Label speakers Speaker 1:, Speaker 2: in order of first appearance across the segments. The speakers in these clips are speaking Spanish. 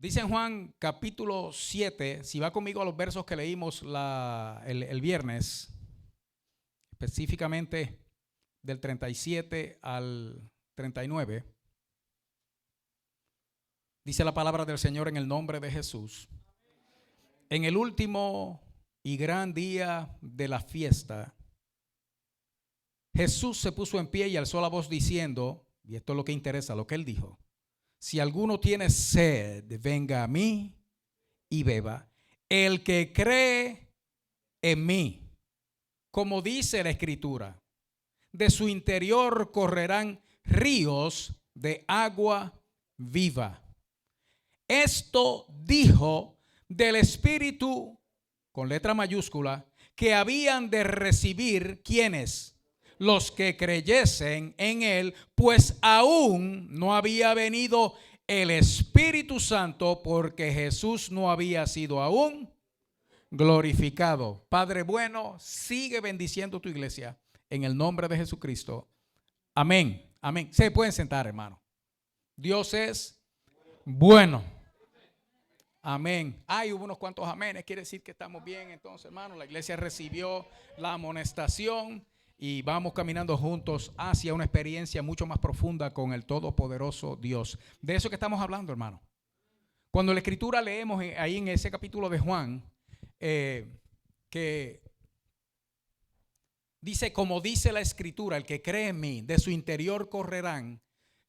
Speaker 1: Dice en Juan capítulo 7, si va conmigo a los versos que leímos el viernes, específicamente del 37 al 39, dice la palabra del Señor en el nombre de Jesús. En el último y gran día de la fiesta, Jesús se puso en pie y alzó la voz diciendo, y esto es lo que interesa, lo que él dijo: si alguno tiene sed, venga a mí y beba. El que cree en mí, como dice la Escritura, de su interior correrán ríos de agua viva. Esto dijo del Espíritu, con letra mayúscula, que habían de recibir, ¿quiénes? Los que creyesen en él, pues aún no había venido el Espíritu Santo, porque Jesús no había sido aún glorificado. Padre bueno, sigue bendiciendo tu iglesia en el nombre de Jesucristo. Amén, amén. Se pueden sentar, hermano. Dios es bueno. Amén. Hubo unos cuantos amenes, quiere decir que estamos bien entonces, hermano. La iglesia recibió la amonestación y vamos caminando juntos hacia una experiencia mucho más profunda con el todopoderoso Dios. De eso que estamos hablando, hermano. Cuando la Escritura leemos ahí en ese capítulo de Juan, que dice, como dice la Escritura, el que cree en mí, de su interior correrán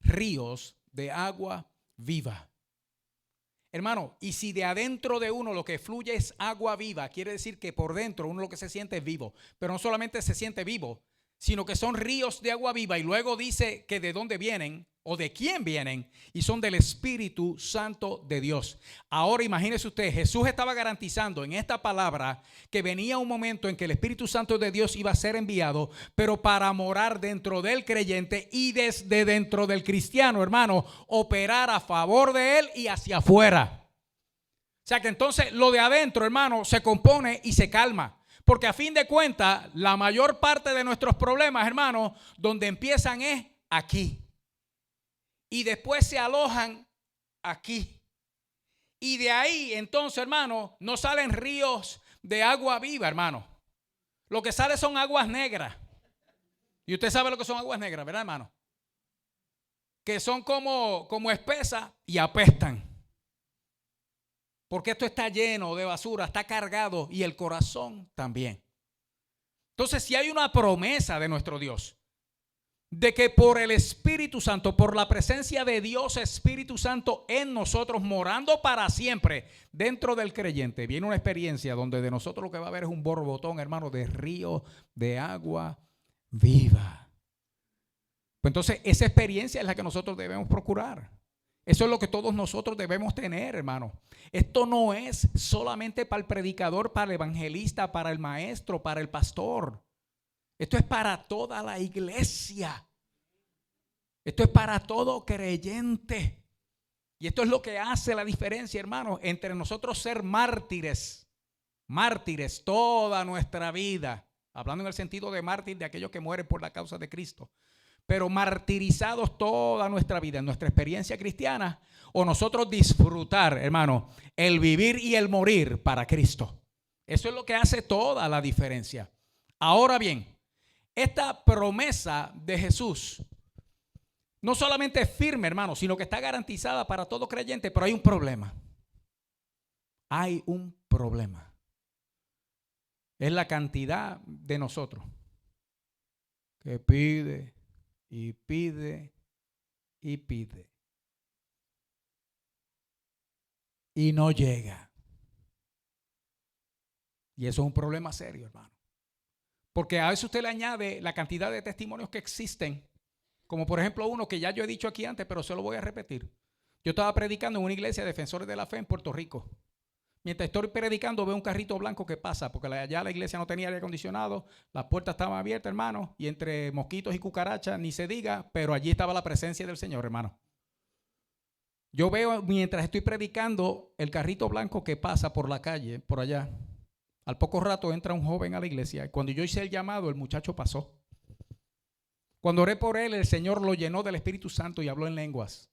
Speaker 1: ríos de agua viva. Hermano, y si de adentro de uno lo que fluye es agua viva, quiere decir que por dentro uno lo que se siente es vivo. Pero no solamente se siente vivo, sino que son ríos de agua viva. Y luego dice que de dónde vienen o de quién vienen, y son del Espíritu Santo de Dios. Ahora imagínese usted, Jesús estaba garantizando en esta palabra que venía un momento en que el Espíritu Santo de Dios iba a ser enviado, pero para morar dentro del creyente y desde dentro del cristiano, hermano, operar a favor de él y hacia afuera. O sea que entonces lo de adentro, hermano, se compone y se calma. Porque a fin de cuentas, la mayor parte de nuestros problemas, hermano, donde empiezan es aquí. Y después se alojan aquí. Y de ahí, entonces, hermano, no salen ríos de agua viva, hermano. Lo que sale son aguas negras. Y usted sabe lo que son aguas negras, ¿verdad, hermano? Que son como espesas y apestan. Porque esto está lleno de basura, está cargado, y el corazón también. Entonces, si hay una promesa de nuestro Dios, de que por el Espíritu Santo, por la presencia de Dios Espíritu Santo en nosotros, morando para siempre dentro del creyente, viene una experiencia donde de nosotros lo que va a haber es un borbotón, hermano, de río de agua viva. Pues entonces esa experiencia es la que nosotros debemos procurar. Eso es lo que todos nosotros debemos tener, hermano. Esto no es solamente para el predicador, para el evangelista, para el maestro, para el pastor. Esto es para toda la iglesia. Esto es para todo creyente. Y esto es lo que hace la diferencia, hermano, entre nosotros ser mártires toda nuestra vida. Hablando en el sentido de mártir de aquellos que mueren por la causa de Cristo. Pero martirizados toda nuestra vida en nuestra experiencia cristiana, o nosotros disfrutar, hermano, el vivir y el morir para Cristo. Eso es lo que hace toda la diferencia. Ahora bien, esta promesa de Jesús no solamente es firme, hermano, sino que está garantizada para todo creyente, pero hay un problema. Hay un problema. Es la cantidad de nosotros que pide y pide y pide y no llega. Y eso es un problema serio, hermano. Porque a veces usted le añade la cantidad de testimonios que existen, como por ejemplo uno que ya yo he dicho aquí antes, pero se lo voy a repetir. Yo estaba predicando en una iglesia de Defensores de la Fe en Puerto Rico. Mientras estoy predicando veo un carrito blanco que pasa, porque allá la iglesia no tenía aire acondicionado, las puertas estaban abiertas, hermano, y entre mosquitos y cucarachas ni se diga, pero allí estaba la presencia del Señor, hermano. Yo veo mientras estoy predicando el carrito blanco que pasa por la calle, por allá. Al poco rato entra un joven a la iglesia y cuando yo hice el llamado, el muchacho pasó. Cuando oré por él, el Señor lo llenó del Espíritu Santo y habló en lenguas.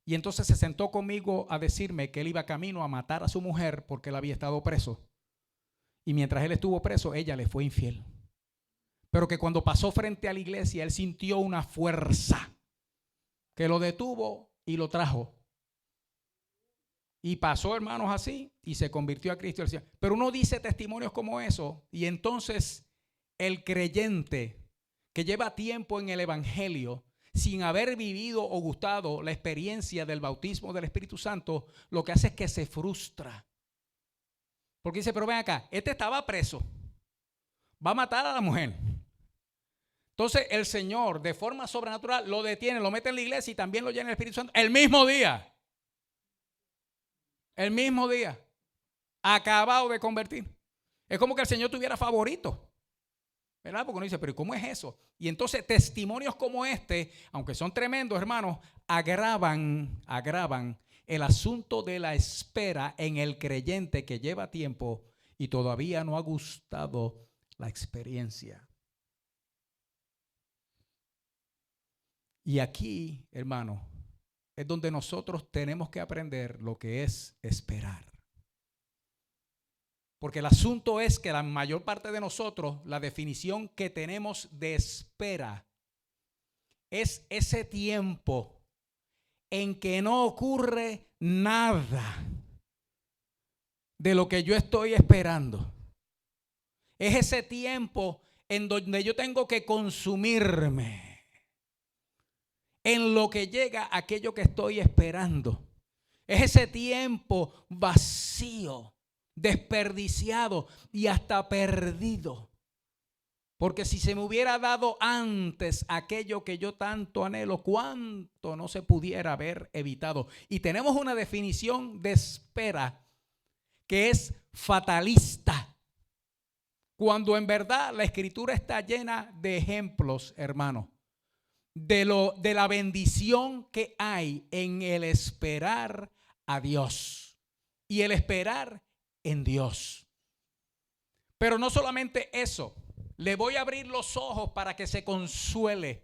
Speaker 1: Y entonces se sentó conmigo a decirme que él iba camino a matar a su mujer porque él había estado preso. Y mientras él estuvo preso, ella le fue infiel. Pero que cuando pasó frente a la iglesia, él sintió una fuerza que lo detuvo y lo trajo. Y pasó, hermanos, así y se convirtió a Cristo. Pero uno dice testimonios como eso y entonces el creyente que lleva tiempo en el evangelio sin haber vivido o gustado la experiencia del bautismo del Espíritu Santo, lo que hace es que se frustra. Porque dice, pero ven acá, este estaba preso, va a matar a la mujer. Entonces el Señor de forma sobrenatural lo detiene, lo mete en la iglesia y también lo llena el Espíritu Santo el mismo día. El mismo día, acabado de convertir. Es como que el Señor tuviera favorito, ¿verdad? Porque uno dice, pero ¿cómo es eso? Y entonces testimonios como este, aunque son tremendos, hermanos, agravan el asunto de la espera en el creyente que lleva tiempo y todavía no ha gustado la experiencia. Y aquí, hermano, es donde nosotros tenemos que aprender lo que es esperar. Porque el asunto es que la mayor parte de nosotros, la definición que tenemos de espera es ese tiempo en que no ocurre nada de lo que yo estoy esperando. Es ese tiempo en donde yo tengo que consumirme en lo que llega aquello que estoy esperando. Es ese tiempo vacío, desperdiciado y hasta perdido. Porque si se me hubiera dado antes aquello que yo tanto anhelo, cuánto no se pudiera haber evitado. Y tenemos una definición de espera que es fatalista. Cuando en verdad la Escritura está llena de ejemplos, hermano, de la bendición que hay en el esperar a Dios y el esperar en Dios. Pero no solamente eso, le voy a abrir los ojos para que se consuele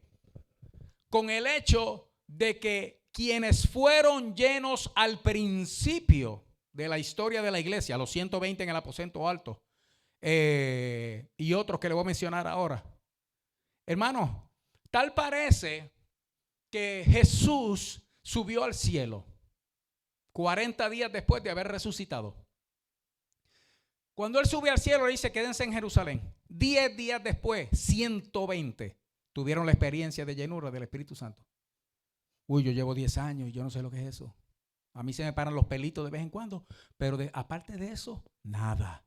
Speaker 1: con el hecho de que quienes fueron llenos al principio de la historia de la iglesia, los 120 en el aposento alto y otros que le voy a mencionar ahora, hermano, tal parece que Jesús subió al cielo 40 días después de haber resucitado. Cuando él sube al cielo, le dice, quédense en Jerusalén. 10 días después, 120 tuvieron la experiencia de llenura del Espíritu Santo. Uy, yo llevo 10 años y yo no sé lo que es eso. A mí se me paran los pelitos de vez en cuando, pero aparte de eso, nada.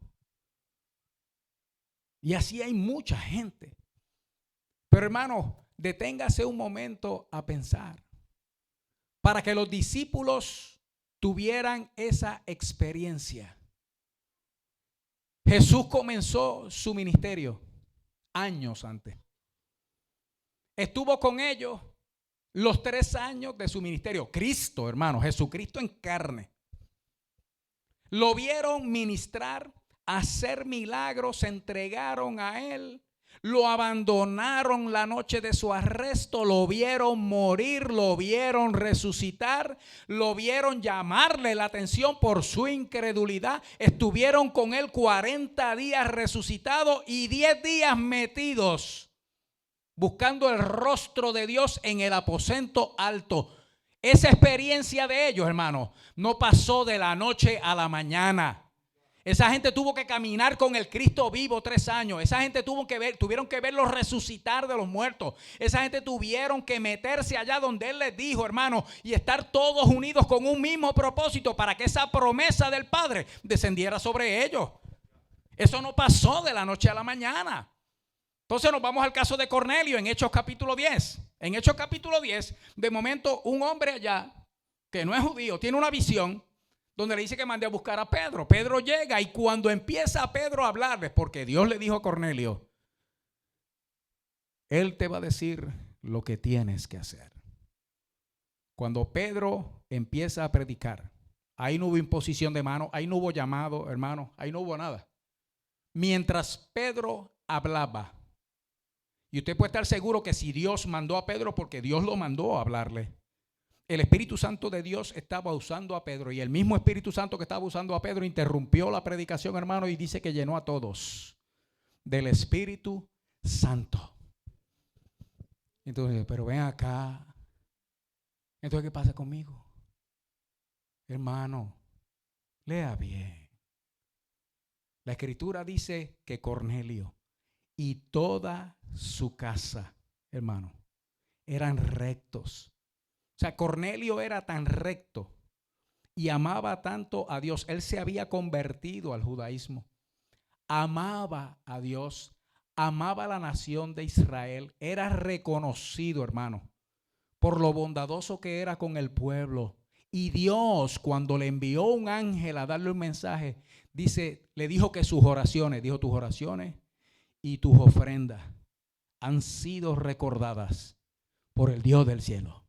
Speaker 1: Y así hay mucha gente. Pero hermano, deténgase un momento a pensar. Para que los discípulos tuvieran esa experiencia, Jesús comenzó su ministerio años antes. Estuvo con ellos los 3 años de su ministerio. Cristo, hermano, Jesucristo en carne. Lo vieron ministrar, hacer milagros, se entregaron a él. Lo abandonaron la noche de su arresto, lo vieron morir, lo vieron resucitar, lo vieron llamarle la atención por su incredulidad. Estuvieron con él 40 días resucitado y 10 días metidos buscando el rostro de Dios en el aposento alto. Esa experiencia de ellos, hermano, no pasó de la noche a la mañana. Esa gente tuvo que caminar con el Cristo vivo 3 años. Esa gente tuvieron que verlo resucitar de los muertos. Esa gente tuvieron que meterse allá donde Él les dijo, hermano, y estar todos unidos con un mismo propósito para que esa promesa del Padre descendiera sobre ellos. Eso no pasó de la noche a la mañana. Entonces nos vamos al caso de Cornelio en Hechos capítulo 10. En Hechos capítulo 10, de momento un hombre allá, que no es judío, tiene una visión donde le dice que mande a buscar a Pedro. Pedro llega y cuando empieza Pedro a hablarles, porque Dios le dijo a Cornelio, Él te va a decir lo que tienes que hacer. Cuando Pedro empieza a predicar, ahí no hubo imposición de mano, ahí no hubo llamado, hermano, ahí no hubo nada. Mientras Pedro hablaba, y usted puede estar seguro que si Dios mandó a Pedro, porque Dios lo mandó a hablarle, el Espíritu Santo de Dios estaba usando a Pedro, y el mismo Espíritu Santo que estaba usando a Pedro interrumpió la predicación, hermano, y dice que llenó a todos del Espíritu Santo. Entonces, pero ven acá. Entonces, ¿qué pasa conmigo? Hermano, lea bien. La Escritura dice que Cornelio y toda su casa, hermano, eran rectos. O sea, Cornelio era tan recto y amaba tanto a Dios. Él se había convertido al judaísmo. Amaba a Dios, amaba a la nación de Israel. Era reconocido, hermano, por lo bondadoso que era con el pueblo. Y Dios, cuando le envió un ángel a darle un mensaje, le dijo que sus oraciones y tus ofrendas han sido recordadas por el Dios del cielo.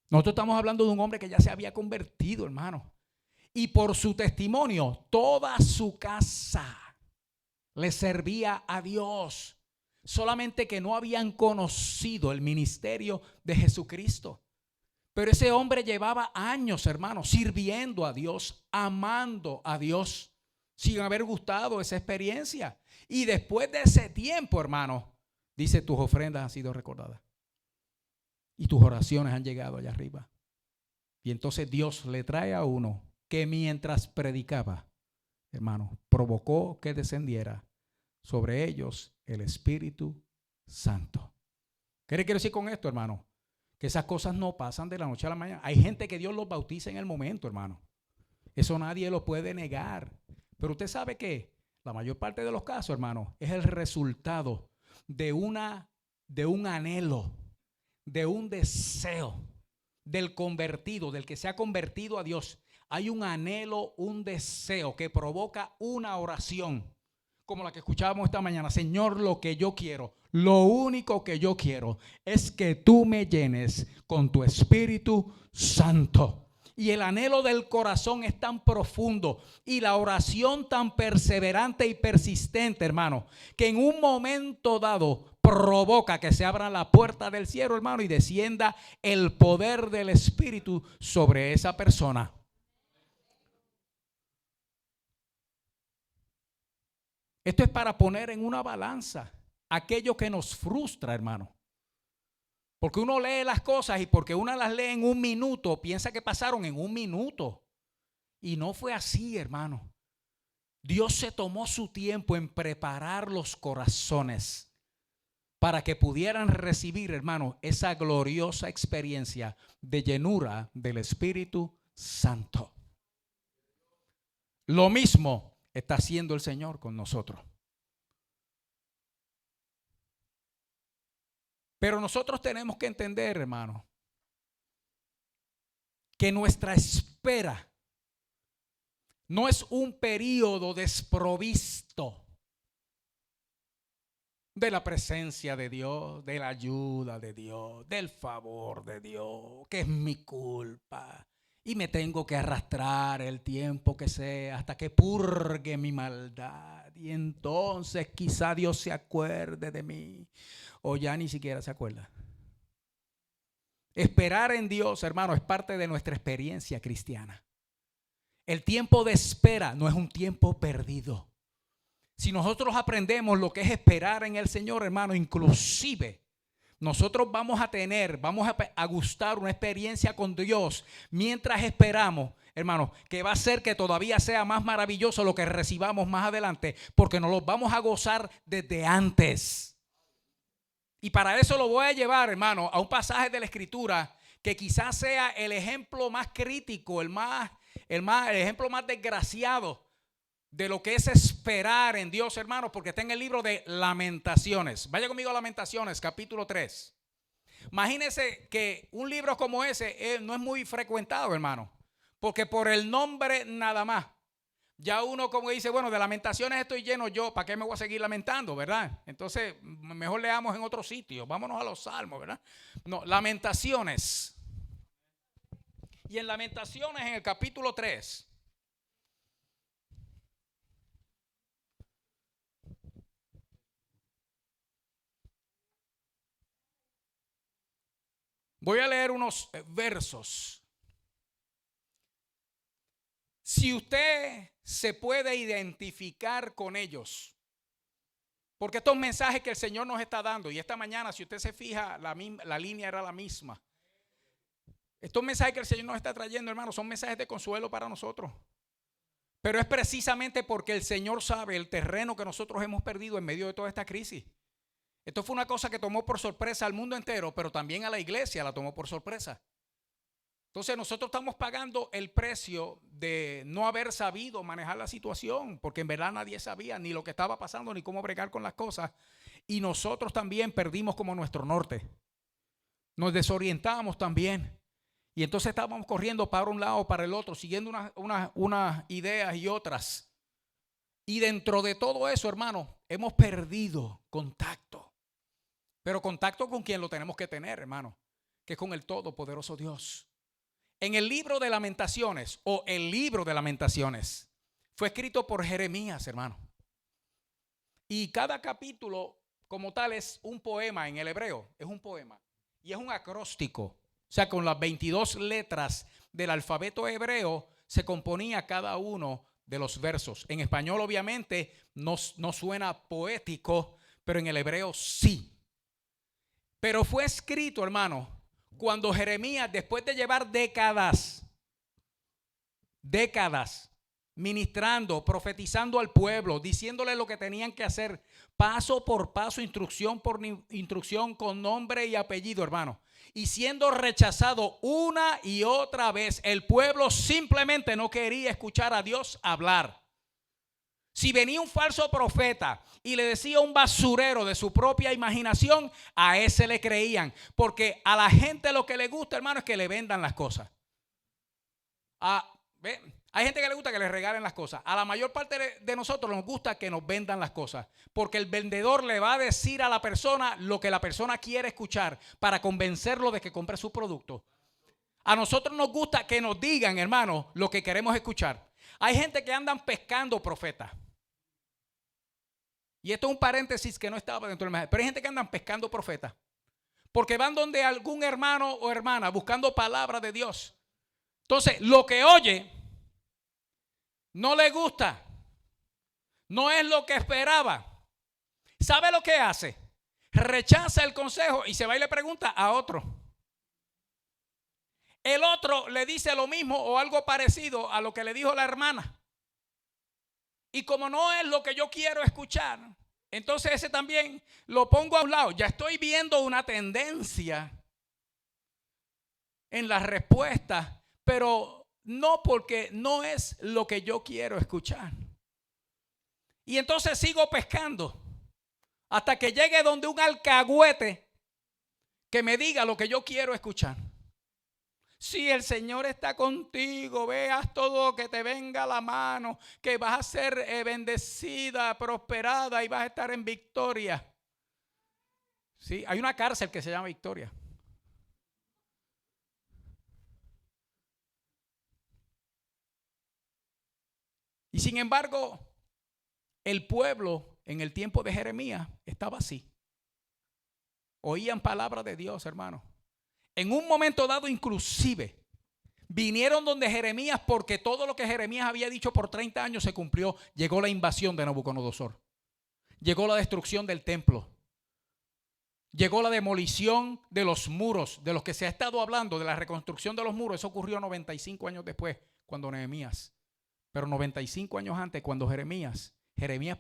Speaker 1: Nosotros estamos hablando de un hombre que ya se había convertido, hermano. Y por su testimonio, toda su casa le servía a Dios. Solamente que no habían conocido el ministerio de Jesucristo. Pero ese hombre llevaba años, hermano, sirviendo a Dios, amando a Dios, sin haber gustado esa experiencia. Y después de ese tiempo, hermano, dice, tus ofrendas han sido recordadas. Y tus oraciones han llegado allá arriba. Y entonces Dios le trae a uno que mientras predicaba, hermano, provocó que descendiera sobre ellos el Espíritu Santo. ¿Qué le quiero decir con esto, hermano? Que esas cosas no pasan de la noche a la mañana. Hay gente que Dios los bautiza en el momento, hermano. Eso nadie lo puede negar. Pero usted sabe que la mayor parte de los casos, hermano, es el resultado de un anhelo, de un deseo del convertido, del que se ha convertido a Dios. Hay un anhelo, un deseo que provoca una oración, como la que escuchábamos esta mañana. Señor, lo que yo quiero, lo único que yo quiero es que tú me llenes con tu Espíritu Santo. Y el anhelo del corazón es tan profundo y la oración tan perseverante y persistente, hermano, que en un momento dado provoca que se abran las puertas del cielo, hermano, y descienda el poder del Espíritu sobre esa persona. Esto es para poner en una balanza aquello que nos frustra, hermano. Porque uno lee las cosas y porque uno las lee en un minuto, piensa que pasaron en un minuto. Y no fue así, hermano. Dios se tomó su tiempo en preparar los corazones para que pudieran recibir, hermano, esa gloriosa experiencia de llenura del Espíritu Santo. Lo mismo está haciendo el Señor con nosotros. Pero nosotros tenemos que entender, hermano, que nuestra espera no es un periodo desprovisto de la presencia de Dios, de la ayuda de Dios, del favor de Dios, que es mi culpa. Y me tengo que arrastrar el tiempo que sea hasta que purgue mi maldad. Y entonces quizá Dios se acuerde de mí. O ya ni siquiera se acuerda. Esperar en Dios, hermano, es parte de nuestra experiencia cristiana. El tiempo de espera no es un tiempo perdido. Si nosotros aprendemos lo que es esperar en el Señor, hermano, inclusive nosotros vamos a gustar una experiencia con Dios mientras esperamos, hermano, que va a hacer que todavía sea más maravilloso lo que recibamos más adelante, porque nos lo vamos a gozar desde antes. Y para eso lo voy a llevar, hermano, a un pasaje de la Escritura que quizás sea el ejemplo más crítico, el ejemplo más desgraciado de lo que es esperar en Dios, hermano, porque está en el libro de Lamentaciones. Vaya conmigo a Lamentaciones, capítulo 3. Imagínese que un libro como ese no es muy frecuentado, hermano, porque por el nombre nada más, ya uno como dice, bueno, de lamentaciones estoy lleno yo, ¿para qué me voy a seguir lamentando, verdad? Entonces, mejor leamos en otro sitio, vámonos a los salmos, ¿verdad? No, Lamentaciones. Y en Lamentaciones, en el capítulo 3, Voy a leer unos versos. Si usted se puede identificar con ellos, porque estos mensajes que el Señor nos está dando, y esta mañana, si usted se fija, la línea era la misma. Estos mensajes que el Señor nos está trayendo, hermanos, son mensajes de consuelo para nosotros. Pero es precisamente porque el Señor sabe el terreno que nosotros hemos perdido en medio de toda esta crisis. Esto fue una cosa que tomó por sorpresa al mundo entero, pero también a la iglesia la tomó por sorpresa. Entonces nosotros estamos pagando el precio de no haber sabido manejar la situación, porque en verdad nadie sabía ni lo que estaba pasando ni cómo bregar con las cosas. Y nosotros también perdimos como nuestro norte. Nos desorientamos también. Y entonces estábamos corriendo para un lado, para el otro, siguiendo unas ideas y otras. Y dentro de todo eso, hermano, hemos perdido contacto. Pero contacto con quien lo tenemos que tener, hermano, que es con el Todopoderoso Dios. En el libro de Lamentaciones, o el libro de Lamentaciones, fue escrito por Jeremías, hermano. Y cada capítulo como tal es un poema en el hebreo, es un poema. Y es un acróstico, o sea, con las 22 letras del alfabeto hebreo se componía cada uno de los versos. En español obviamente no suena poético, pero en el hebreo sí. Pero fue escrito, hermano, cuando Jeremías, después de llevar décadas ministrando, profetizando al pueblo, diciéndole lo que tenían que hacer, paso por paso, instrucción por instrucción, con nombre y apellido, hermano, y siendo rechazado una y otra vez, el pueblo simplemente no quería escuchar a Dios hablar. Si venía un falso profeta y le decía un basurero de su propia imaginación, a ese le creían. Porque a la gente lo que le gusta, hermano, es que le vendan las cosas. Hay gente que le gusta que le regalen las cosas. A la mayor parte de nosotros nos gusta que nos vendan las cosas. Porque el vendedor le va a decir a la persona lo que la persona quiere escuchar para convencerlo de que compre su producto. A nosotros nos gusta que nos digan, hermano, lo que queremos escuchar. Hay gente que andan pescando profetas. Y esto es un paréntesis que no estaba dentro del mensaje. Pero hay gente que andan pescando profetas. Porque van donde algún hermano o hermana buscando palabra de Dios. Entonces, lo que oye no le gusta. No es lo que esperaba. ¿Sabe lo que hace? Rechaza el consejo y se va y le pregunta a otro. El otro le dice lo mismo o algo parecido a lo que le dijo la hermana. Y como no es lo que yo quiero escuchar, entonces ese también lo pongo a un lado. Ya estoy viendo una tendencia en las respuestas, pero no porque no es lo que yo quiero escuchar. Y entonces sigo pescando hasta que llegue donde un alcahuete que me diga lo que yo quiero escuchar. Si el Señor está contigo, veas todo lo que te venga a la mano, que vas a ser bendecida, prosperada y vas a estar en victoria. Sí, hay una cárcel que se llama Victoria. Y sin embargo, el pueblo en el tiempo de Jeremías estaba así. Oían palabra de Dios, hermano. En un momento dado, inclusive, vinieron donde Jeremías porque todo lo que Jeremías había dicho por 30 años se cumplió. Llegó la invasión de Nabucodonosor. Llegó la destrucción del templo. Llegó la demolición de los muros, de los que se ha estado hablando, de la reconstrucción de los muros. Eso ocurrió 95 años después, cuando Nehemías. Pero 95 años antes, cuando Jeremías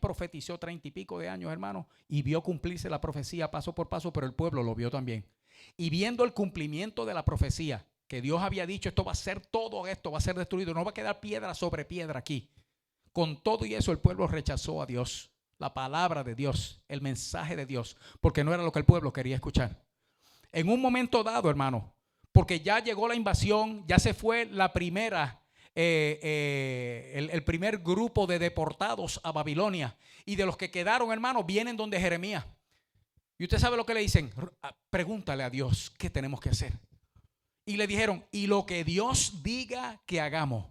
Speaker 1: profetizó 30 y pico de años, hermano, y vio cumplirse la profecía paso por paso, pero el pueblo lo vio también. Y viendo el cumplimiento de la profecía, que Dios había dicho, esto va a ser todo, esto va a ser destruido, no va a quedar piedra sobre piedra aquí. Con todo y eso el pueblo rechazó a Dios, la palabra de Dios, el mensaje de Dios, porque no era lo que el pueblo quería escuchar. En un momento dado, hermano, porque ya llegó la invasión, ya se fue la primera el primer grupo de deportados a Babilonia, y de los que quedaron, hermanos, vienen donde Jeremías. Y usted sabe lo que le dicen: pregúntale a Dios qué tenemos que hacer. Y le dijeron: y lo que Dios diga que hagamos,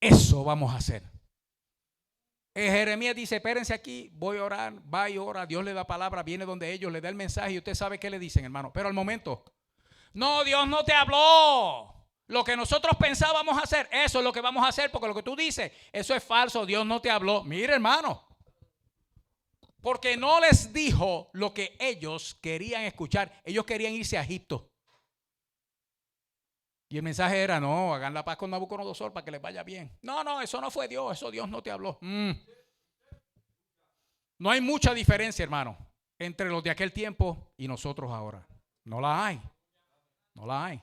Speaker 1: eso vamos a hacer. Jeremías dice: espérense aquí, voy a orar. Va y ora, Dios le da palabra, viene donde ellos, le da el mensaje, y usted sabe qué le dicen, hermano. Pero al momento, No, Dios no te habló. Lo que nosotros pensábamos hacer, eso es lo que vamos a hacer, porque lo que tú dices, eso es falso, Dios no te habló. Mire, hermano, porque no les dijo lo que ellos querían escuchar. Ellos querían irse a Egipto. Y el mensaje era, no, hagan la paz con Nabucodonosor para que les vaya bien. No, eso no fue Dios, eso Dios no te habló. No hay mucha diferencia, hermano, entre los de aquel tiempo y nosotros ahora. No la hay. No la hay.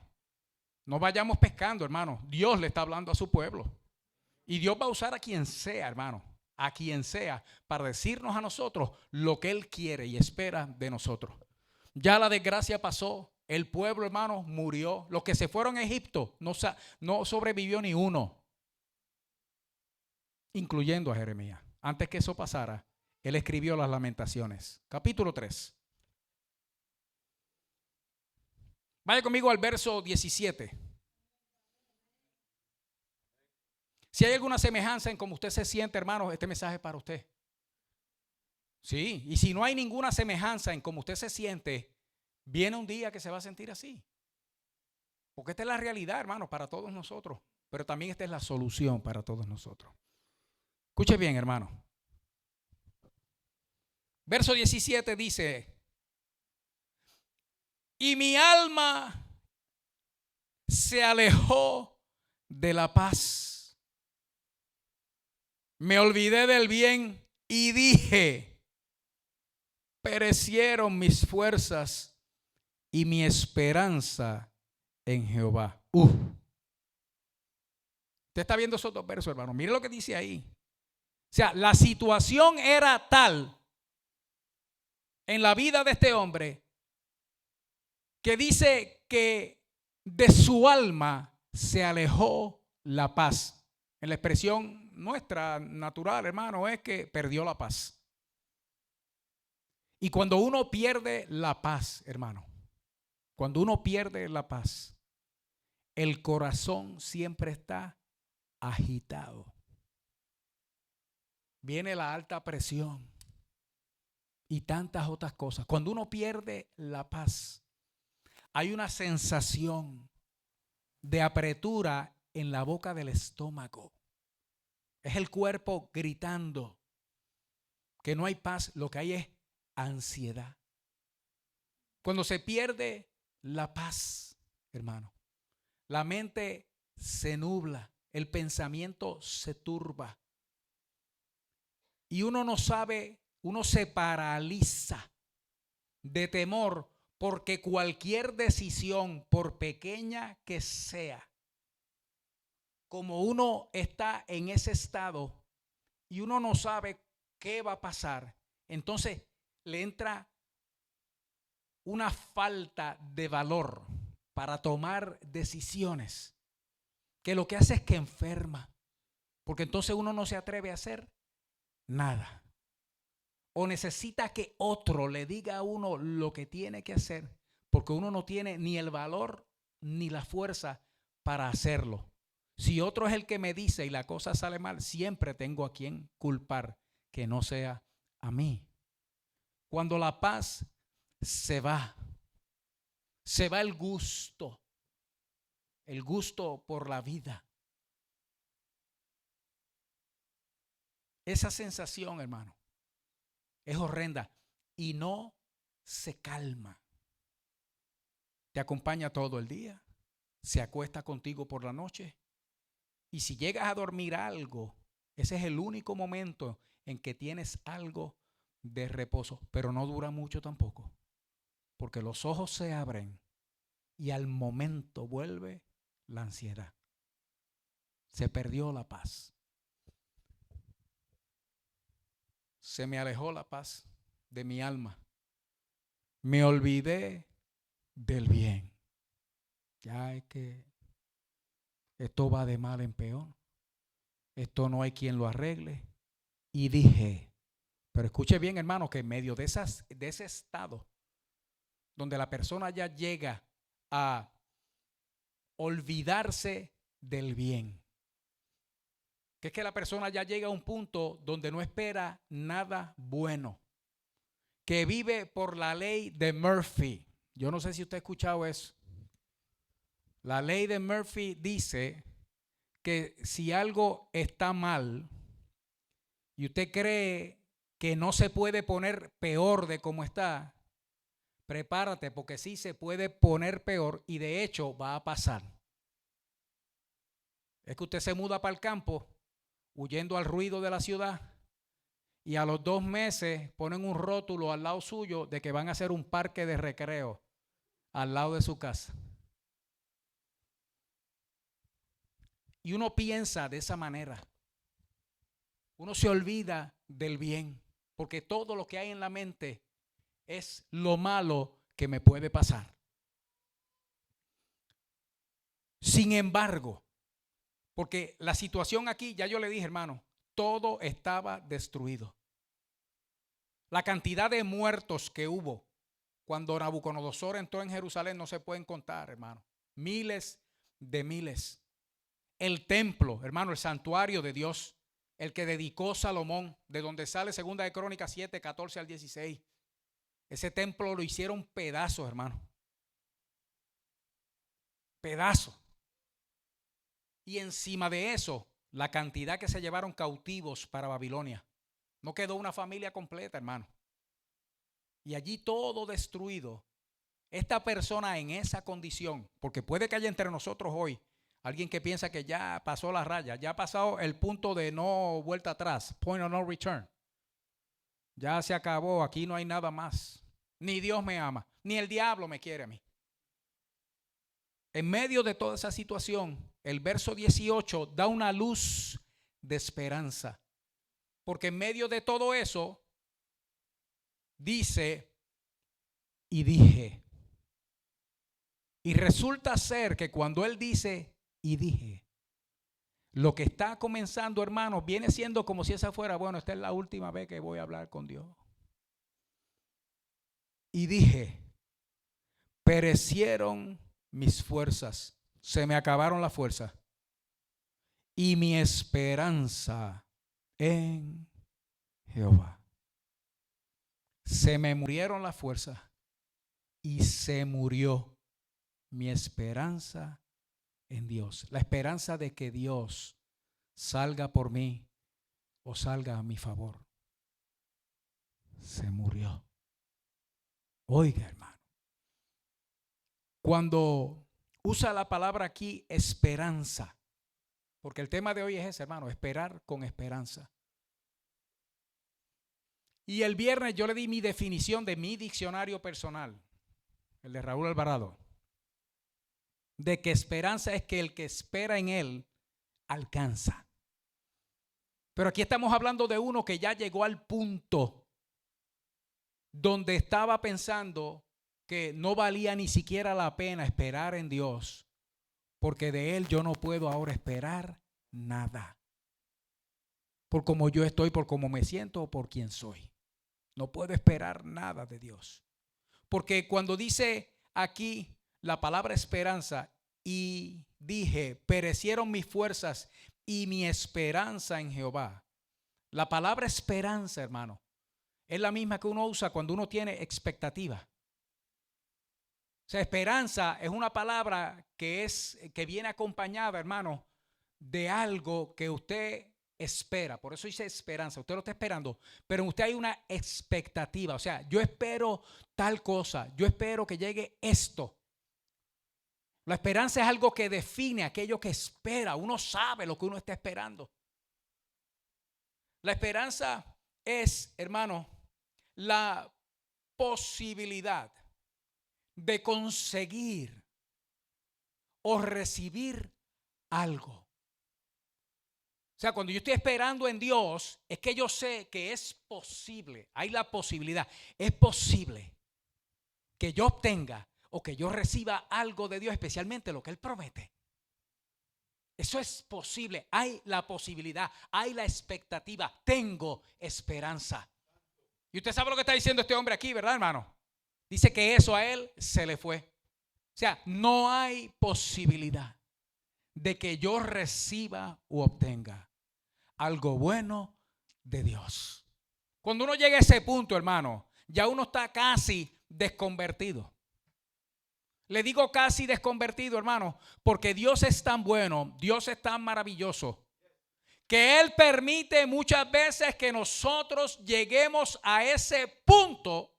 Speaker 1: No vayamos pescando, hermano. Dios le está hablando a su pueblo. Y Dios va a usar a quien sea, hermano. A quien sea, para decirnos a nosotros lo que Él quiere y espera de nosotros. Ya la desgracia pasó. El pueblo, hermano, murió. Los que se fueron a Egipto, no sobrevivió ni uno. Incluyendo a Jeremías. Antes que eso pasara, él escribió las Lamentaciones. Capítulo 3. Vaya conmigo al verso 17. Si hay alguna semejanza en cómo usted se siente, hermano, este mensaje es para usted. Sí, y si no hay ninguna semejanza en cómo usted se siente, viene un día que se va a sentir así. Porque esta es la realidad, hermano, para todos nosotros. Pero también esta es la solución para todos nosotros. Escuche bien, hermano. Verso 17 dice: y mi alma se alejó de la paz. Me olvidé del bien y dije: perecieron mis fuerzas y mi esperanza en Jehová. Usted está viendo esos dos versos, hermano. Mire lo que dice ahí. O sea, la situación era tal en la vida de este hombre que dice que de su alma se alejó la paz. En la expresión nuestra natural, hermano, es que perdió la paz. Y cuando uno pierde la paz, hermano, cuando uno pierde la paz, el corazón siempre está agitado. Viene la alta presión y tantas otras cosas. Cuando uno pierde la paz, hay una sensación de apretura en la boca del estómago. Es el cuerpo gritando que no hay paz, lo que hay es ansiedad. Cuando se pierde la paz, hermano, la mente se nubla, el pensamiento se turba y uno no sabe, uno se paraliza de temor porque cualquier decisión, por pequeña que sea, como uno está en ese estado y uno no sabe qué va a pasar, entonces le entra una falta de valor para tomar decisiones que lo que hace es que enferma, porque entonces uno no se atreve a hacer nada o necesita que otro le diga a uno lo que tiene que hacer, porque uno no tiene ni el valor ni la fuerza para hacerlo. Si otro es el que me dice y la cosa sale mal, siempre tengo a quien culpar, que no sea a mí. Cuando la paz se va el gusto por la vida. Esa sensación, hermano, es horrenda y no se calma. Te acompaña todo el día, se acuesta contigo por la noche y si llegas a dormir algo, ese es el único momento en que tienes algo de reposo, pero no dura mucho tampoco, porque los ojos se abren y al momento vuelve la ansiedad. Se perdió la paz. Se me alejó la paz de mi alma. Me olvidé del bien. Ya es que esto va de mal en peor. Esto no hay quien lo arregle. Y dije, pero escuche bien, hermano, que en medio de ese estado donde la persona ya llega a olvidarse del bien, que es que la persona ya llega a un punto donde no espera nada bueno, que vive por la ley de Murphy. Yo no sé si usted ha escuchado eso. La ley de Murphy dice que si algo está mal y usted cree que no se puede poner peor de como está, prepárate porque sí se puede poner peor y de hecho va a pasar. Es que usted se muda para el campo huyendo al ruido de la ciudad y a los 2 meses ponen un rótulo al lado suyo de que van a hacer un parque de recreo al lado de su casa. Y uno piensa de esa manera. Uno se olvida del bien, porque todo lo que hay en la mente es lo malo que me puede pasar. Sin embargo, porque la situación aquí, ya yo le dije, hermano, todo estaba destruido. La cantidad de muertos que hubo cuando Nabucodonosor entró en Jerusalén no se pueden contar, hermano. Miles de miles. El templo, hermano, el santuario de Dios, el que dedicó Salomón, de donde sale 2 de Crónicas 7, 14 al 16. Ese templo lo hicieron pedazos, hermano. Pedazos. Y encima de eso, la cantidad que se llevaron cautivos para Babilonia. No quedó una familia completa, hermano. Y allí todo destruido. Esta persona en esa condición, porque puede que haya entre nosotros hoy alguien que piensa que ya pasó la raya, ya ha pasado el punto de no vuelta atrás, point of no return. Ya se acabó, aquí no hay nada más. Ni Dios me ama, ni el diablo me quiere a mí. En medio de toda esa situación, el verso 18 da una luz de esperanza. Porque en medio de todo eso, dice, y dije. Y resulta ser que cuando él dice, y dije, lo que está comenzando, hermanos, viene siendo como si esa fuera, bueno, esta es la última vez que voy a hablar con Dios. Y dije, perecieron mis fuerzas, se me acabaron las fuerzas y mi esperanza en Jehová. Se me murieron las fuerzas y se murió mi esperanza en Dios. La esperanza de que Dios salga por mí o salga a mi favor. Se murió. Oiga, hermano. Cuando usa la palabra aquí esperanza, porque el tema de hoy es ese, hermano, esperar con esperanza. Y el viernes yo le di mi definición de mi diccionario personal, el de Raúl Alvarado, de que esperanza es que el que espera en él alcanza. Pero aquí estamos hablando de uno que ya llegó al punto donde estaba pensando que no valía ni siquiera la pena esperar en Dios, porque de Él yo no puedo ahora esperar nada. Por cómo yo estoy, por cómo me siento o por quién soy. No puedo esperar nada de Dios. Porque cuando dice aquí la palabra esperanza, y dije, perecieron mis fuerzas y mi esperanza en Jehová. La palabra esperanza, hermano, es la misma que uno usa cuando uno tiene expectativa. O sea, esperanza es una palabra que viene acompañada, hermano, de algo que usted espera. Por eso dice esperanza. Usted lo está esperando, pero en usted hay una expectativa. O sea, yo espero tal cosa. Yo espero que llegue esto. La esperanza es algo que define aquello que espera. Uno sabe lo que uno está esperando. La esperanza es, hermano, la posibilidad de conseguir o recibir algo. O sea, cuando yo estoy esperando en Dios, es que yo sé que es posible, hay la posibilidad, es posible que yo obtenga o que yo reciba algo de Dios, especialmente lo que Él promete. Eso es posible, hay la posibilidad, hay la expectativa, tengo esperanza. Y usted sabe lo que está diciendo este hombre aquí, ¿verdad, hermano? Dice que eso a él se le fue. O sea, no hay posibilidad de que yo reciba u obtenga algo bueno de Dios. Cuando uno llega a ese punto, hermano, ya uno está casi desconvertido. Le digo casi desconvertido, hermano, porque Dios es tan bueno, Dios es tan maravilloso, que Él permite muchas veces que nosotros lleguemos a ese punto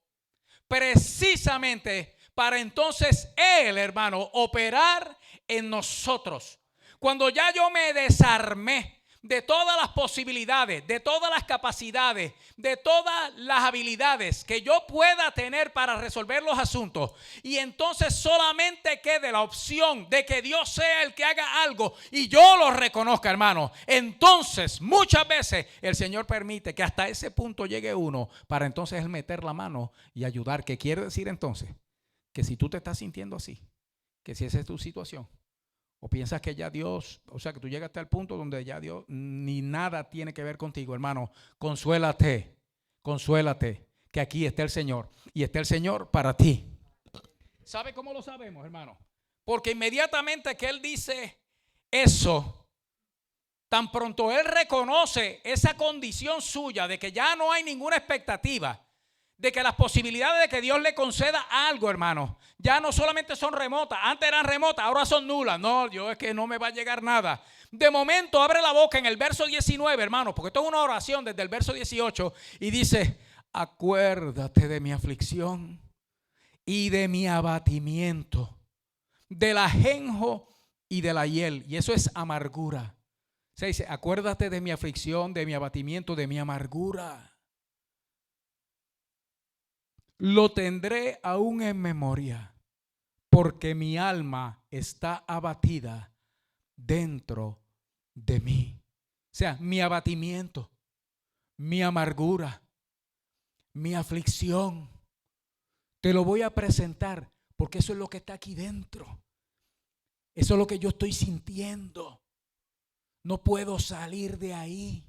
Speaker 1: precisamente para entonces Él, hermano, operar en nosotros. Cuando ya yo me desarmé de todas las posibilidades, de todas las capacidades, de todas las habilidades que yo pueda tener para resolver los asuntos, y entonces solamente quede la opción de que Dios sea el que haga algo y yo lo reconozca, hermano, entonces muchas veces el Señor permite que hasta ese punto llegue uno para entonces Él meter la mano y ayudar. ¿Qué quiere decir entonces? Que si tú te estás sintiendo así, que si esa es tu situación, o piensas que ya Dios, o sea que tú llegaste al punto donde ya Dios ni nada tiene que ver contigo, hermano, consuélate, consuélate, que aquí está el Señor y está el Señor para ti. ¿Sabe cómo lo sabemos, hermano? Porque inmediatamente que Él dice eso, tan pronto Él reconoce esa condición suya de que ya no hay ninguna expectativa, de que las posibilidades de que Dios le conceda algo, hermano, ya no solamente son remotas. Antes eran remotas, ahora son nulas. No, yo es que no me va a llegar nada. De momento abre la boca en el verso 19, hermano, porque esto es una oración desde el verso 18 y dice: acuérdate de mi aflicción y de mi abatimiento, del ajenjo y de la hiel. Y eso es amargura. Se dice: acuérdate de mi aflicción, de mi abatimiento, de mi amargura. Lo tendré aún en memoria, porque mi alma está abatida dentro de mí. O sea, mi abatimiento, mi amargura, mi aflicción, te lo voy a presentar, porque eso es lo que está aquí dentro. Eso es lo que yo estoy sintiendo. No puedo salir de ahí.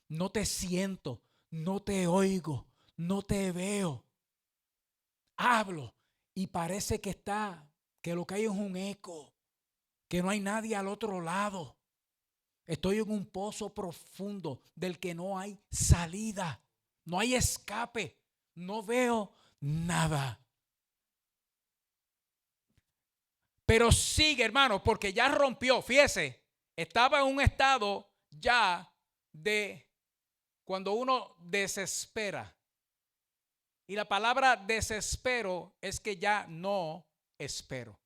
Speaker 1: No te siento, no te oigo, no te veo. Hablo y parece que lo que hay es un eco, que no hay nadie al otro lado. Estoy en un pozo profundo del que no hay salida, no hay escape, no veo nada. Pero sigue, hermano, porque ya rompió. Fíjese, estaba en un estado ya de cuando uno desespera. Y la palabra desespero es que ya no espero.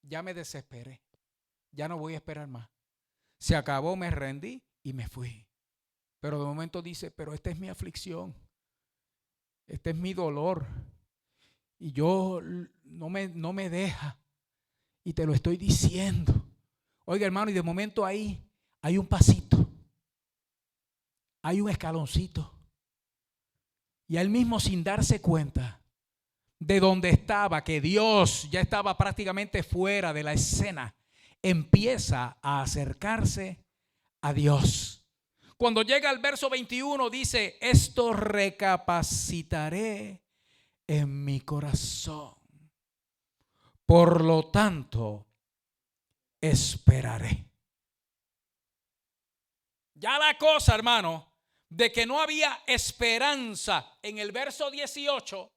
Speaker 1: Ya me desesperé. Ya no voy a esperar más. Se acabó, me rendí y me fui. Pero de momento dice: pero esta es mi aflicción. Este es mi dolor. Y yo no me deja. Y te lo estoy diciendo. Oiga, hermano, y de momento ahí hay un pasito. Hay un escaloncito. Y él mismo, sin darse cuenta de donde estaba, que Dios ya estaba prácticamente fuera de la escena, empieza a acercarse a Dios. Cuando llega al verso 21 dice: esto recapacitaré en mi corazón. Por lo tanto, esperaré. Ya la cosa, hermano, de que no había esperanza en el verso 18,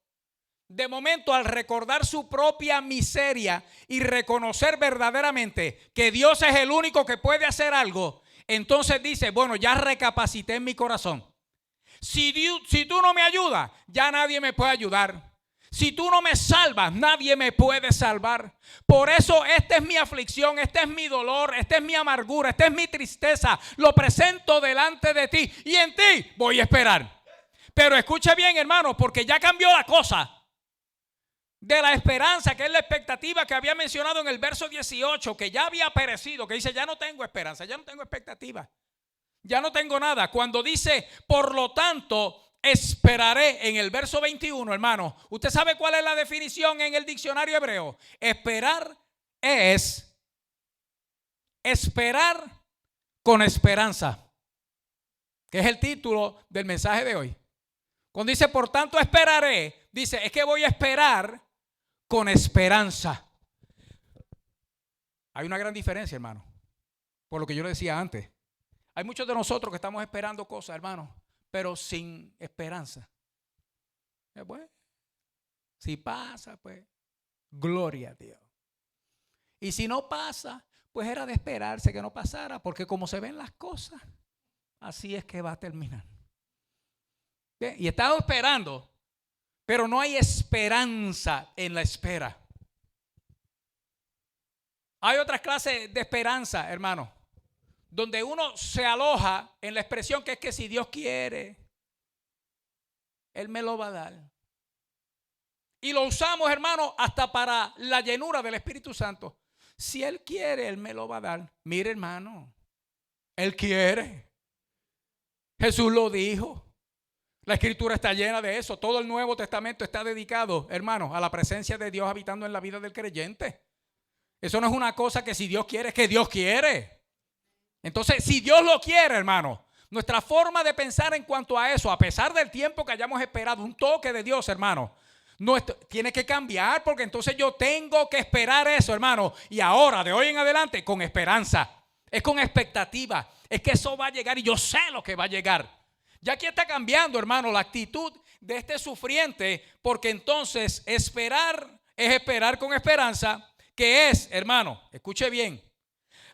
Speaker 1: de momento, al recordar su propia miseria y reconocer verdaderamente que Dios es el único que puede hacer algo, entonces dice: bueno, ya recapacité en mi corazón. Si tú no me ayudas, ya nadie me puede ayudar. Si tú no me salvas, nadie me puede salvar. Por eso esta es mi aflicción, este es mi dolor, esta es mi amargura, esta es mi tristeza. Lo presento delante de ti y en ti voy a esperar. Pero escuche bien, hermano, porque ya cambió la cosa. De la esperanza, que es la expectativa que había mencionado en el verso 18, que ya había perecido, que dice: ya no tengo esperanza, ya no tengo expectativa, ya no tengo nada. Cuando dice: por lo tanto, esperaré, en el verso 21, hermano, ¿usted sabe cuál es la definición en el diccionario hebreo? Esperar es esperar con esperanza, que es el título del mensaje de hoy. Cuando dice: por tanto esperaré, dice: es que voy a esperar con esperanza. Hay una gran diferencia, hermano, por lo que yo le decía antes. Hay muchos de nosotros que estamos esperando cosas, hermano, pero sin esperanza. Pues, si pasa, pues Gloria a Dios. Y si no pasa, pues era de esperarse que no pasara, porque como se ven las cosas, así es que va a terminar. Bien, y estaba esperando, pero no hay esperanza en la espera. Hay otras clases de esperanza, hermano, donde uno se aloja en la expresión que es que si Dios quiere, Él me lo va a dar. Y lo usamos, hermano, hasta para la llenura del Espíritu Santo. Si Él quiere, Él me lo va a dar. Mire, hermano, Él quiere. Jesús lo dijo. La Escritura está llena de eso. Todo el Nuevo Testamento está dedicado, hermano, a la presencia de Dios habitando en la vida del creyente. Eso no es una cosa que si Dios quiere, es que Dios quiere. Entonces, si Dios lo quiere, hermano, nuestra forma de pensar en cuanto a eso, a pesar del tiempo que hayamos esperado, un toque de Dios, hermano, tiene que cambiar, porque entonces yo tengo que esperar eso, hermano. Y ahora, de hoy en adelante, con esperanza. Es con expectativa. Es que eso va a llegar y yo sé lo que va a llegar. Ya aquí está cambiando, hermano, la actitud de este sufriente, porque entonces esperar es esperar con esperanza, que es, hermano, escuche bien,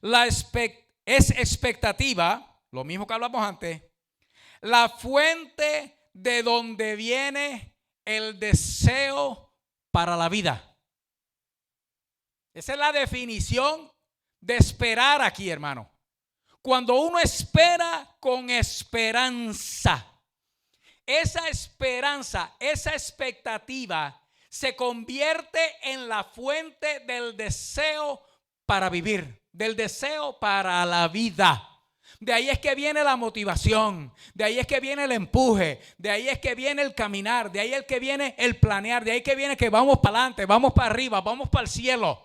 Speaker 1: es expectativa, lo mismo que hablamos antes, la fuente de donde viene el deseo para la vida. Esa es la definición de esperar aquí, hermano. Cuando uno espera con esperanza, esa esperanza, esa expectativa se convierte en la fuente del deseo para vivir, del deseo para la vida. De ahí es que viene la motivación, de ahí es que viene el empuje, de ahí es que viene el caminar, de ahí es que viene el planear, de ahí que viene que vamos para adelante, vamos para arriba, vamos para el cielo.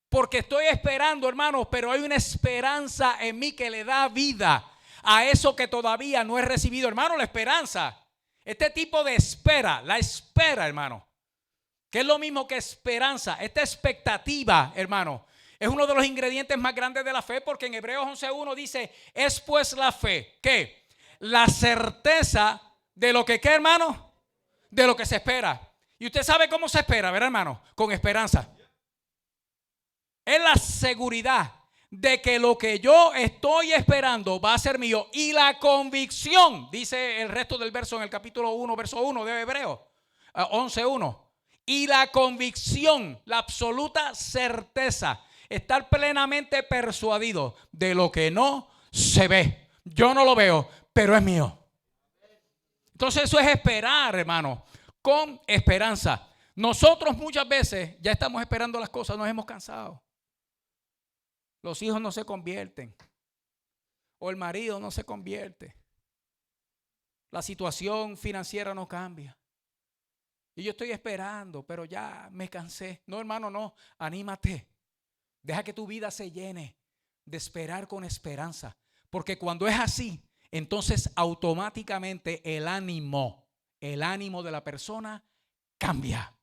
Speaker 1: Porque estoy esperando, hermanos, pero hay una esperanza en mí que le da vida a eso que todavía no he recibido. Hermano, la esperanza, este tipo de espera, la espera, hermano, que es lo mismo que esperanza, esta expectativa, hermano, es uno de los ingredientes más grandes de la fe, porque en Hebreos 11:1 dice, es pues la fe, ¿qué? La certeza de lo que, ¿qué, hermano? De lo que se espera. Y usted sabe cómo se espera, ¿verdad, hermano? Con esperanza. Es la seguridad de que lo que yo estoy esperando va a ser mío. Y la convicción, dice el resto del verso en el capítulo 1, verso 1 de Hebreos 11:1. Y la convicción, la absoluta certeza, estar plenamente persuadido de lo que no se ve. Yo no lo veo, pero es mío. Entonces eso es esperar, hermano, con esperanza. Nosotros muchas veces ya estamos esperando las cosas, nos hemos cansado. Los hijos no se convierten, o el marido no se convierte, la situación financiera no cambia. Y yo estoy esperando, pero ya me cansé. No, hermano, no, anímate. Deja que tu vida se llene de esperar con esperanza. Porque cuando es así, entonces automáticamente el ánimo de la persona cambia.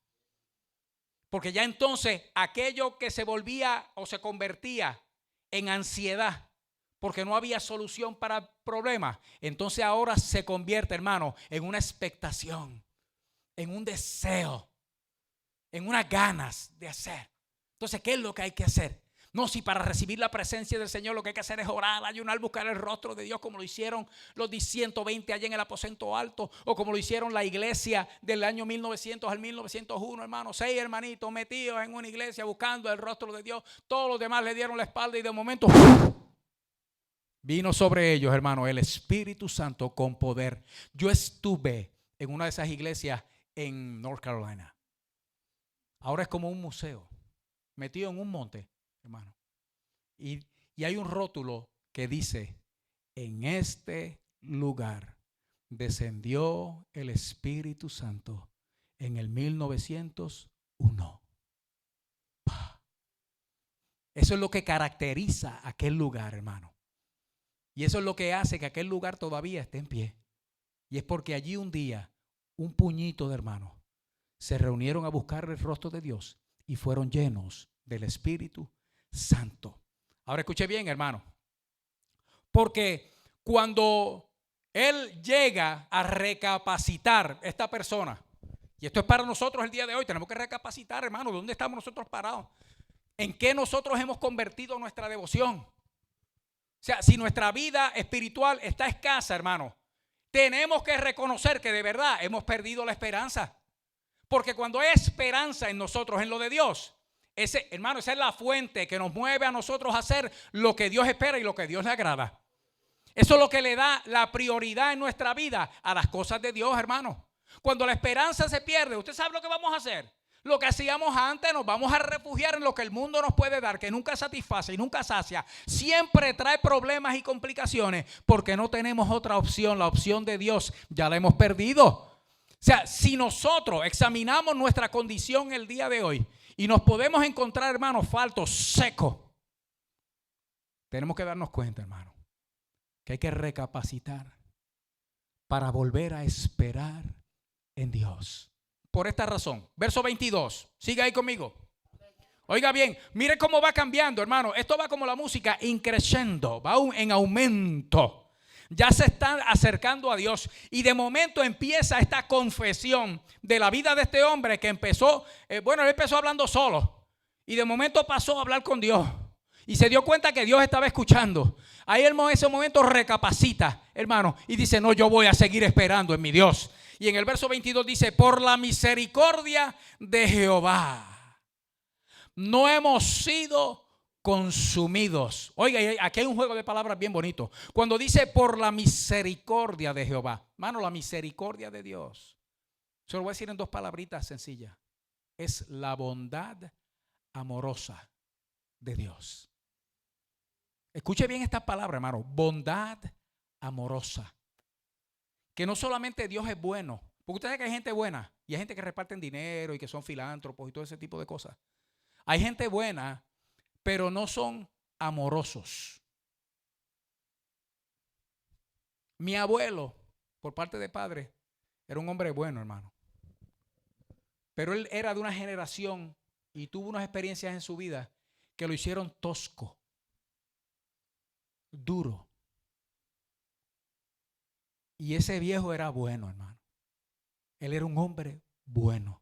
Speaker 1: Porque ya entonces aquello que se volvía o se convertía en ansiedad, porque no había solución para el problema, entonces ahora se convierte, hermano, en una expectación, en un deseo, en unas ganas de hacer. Entonces, ¿qué es lo que hay que hacer? No, si para recibir la presencia del Señor lo que hay que hacer es orar, ayunar, buscar el rostro de Dios, como lo hicieron los 120 allá en el aposento alto, o como lo hicieron la iglesia del año 1900 al 1901, hermano, 6 hermanitos metidos en una iglesia buscando el rostro de Dios. Todos los demás le dieron la espalda y de momento vino sobre ellos, hermano, el Espíritu Santo con poder. Yo estuve en una de esas iglesias en North Carolina. Ahora es como un museo, metido en un monte, hermano. Y hay un rótulo que dice, en este lugar descendió el Espíritu Santo en el 1901. Eso es lo que caracteriza aquel lugar, hermano. Y eso es lo que hace que aquel lugar todavía esté en pie. Y es porque allí un día, un puñito de hermanos se reunieron a buscar el rostro de Dios y fueron llenos del Espíritu Santo. Ahora escuche bien, hermano. Porque cuando él llega a recapacitar, esta persona Y esto es para nosotros el día de hoy. Tenemos que recapacitar, hermano, ¿dónde estamos nosotros parados? ¿En qué nosotros hemos convertido nuestra devoción? O sea, si nuestra vida espiritual está escasa, hermano, tenemos que reconocer que de verdad hemos perdido la esperanza. Porque cuando hay esperanza en nosotros, en lo de Dios, hermano, esa es la fuente que nos mueve a nosotros a hacer lo que Dios espera y lo que Dios le agrada. Eso es lo que le da la prioridad en nuestra vida a las cosas de Dios, hermano. Cuando la esperanza se pierde, ¿usted sabe lo que vamos a hacer? Lo que hacíamos antes, nos vamos a refugiar en lo que el mundo nos puede dar, que nunca satisface y nunca sacia. Siempre trae problemas y complicaciones porque no tenemos otra opción. La opción de Dios ya la hemos perdido. O sea, si nosotros examinamos nuestra condición el día de hoy y nos podemos encontrar, hermanos, faltos, secos, tenemos que darnos cuenta, hermano, que hay que recapacitar para volver a esperar en Dios. Por esta razón, verso 22, siga ahí conmigo. Oiga bien, mire cómo va cambiando, hermano. Esto va como la música, increciendo, va en aumento. Ya se están acercando a Dios y de momento empieza esta confesión de la vida de este hombre que empezó, él empezó hablando solo y de momento pasó a hablar con Dios. Y se dio cuenta que Dios estaba escuchando. Ahí en ese momento recapacita, hermano, y dice, no, yo voy a seguir esperando en mi Dios. Y en el verso 22 dice, por la misericordia de Jehová, no hemos sido consumidos. Oiga, aquí hay un juego de palabras bien bonito. Cuando dice por la misericordia de Jehová, hermano, la misericordia de Dios, se lo voy a decir en dos palabritas sencillas. Es la bondad amorosa de Dios. Escuche bien esta palabra, hermano, bondad amorosa. Que no solamente Dios es bueno, porque usted sabe que hay gente buena y hay gente que reparten dinero y que son filántropos y todo ese tipo de cosas. Hay gente buena, pero no son amorosos. Mi abuelo, por parte de padre, era un hombre bueno, hermano. Pero él era de una generación y tuvo unas experiencias en su vida que lo hicieron tosco, duro. Y ese viejo era bueno, hermano. Él era un hombre bueno.